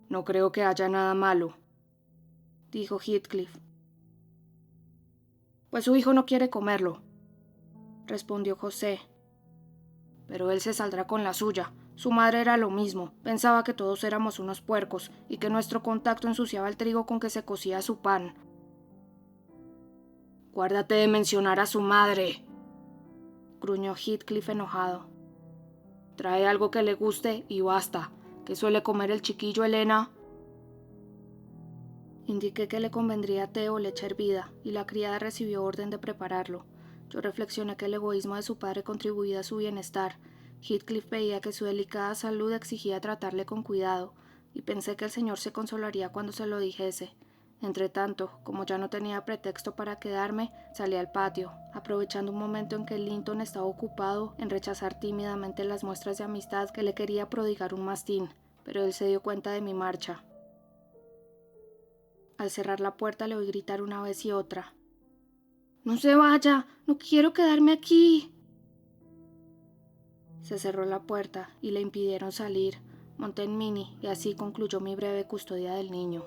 «No creo que haya nada malo», dijo Heathcliff. «Pues su hijo no quiere comerlo», respondió José. «Pero él se saldrá con la suya. Su madre era lo mismo, pensaba que todos éramos unos puercos y que nuestro contacto ensuciaba el trigo con que se cocía su pan». «Guárdate de mencionar a su madre», gruñó Heathcliff enojado. «Trae algo que le guste y basta. ¿Qué suele comer el chiquillo, Elena?». Indiqué que le convendría té o leche hervida, y la criada recibió orden de prepararlo. Yo reflexioné que el egoísmo de su padre contribuía a su bienestar. Heathcliff veía que su delicada salud exigía tratarle con cuidado, y pensé que el señor se consolaría cuando se lo dijese. Entretanto, como ya no tenía pretexto para quedarme, salí al patio, aprovechando un momento en que Linton estaba ocupado en rechazar tímidamente las muestras de amistad que le quería prodigar un mastín, pero él se dio cuenta de mi marcha. Al cerrar la puerta le oí gritar una vez y otra: «¡No se vaya! ¡No quiero quedarme aquí!». Se cerró la puerta y le impidieron salir. Monté en Minnie y así concluyó mi breve custodia del niño.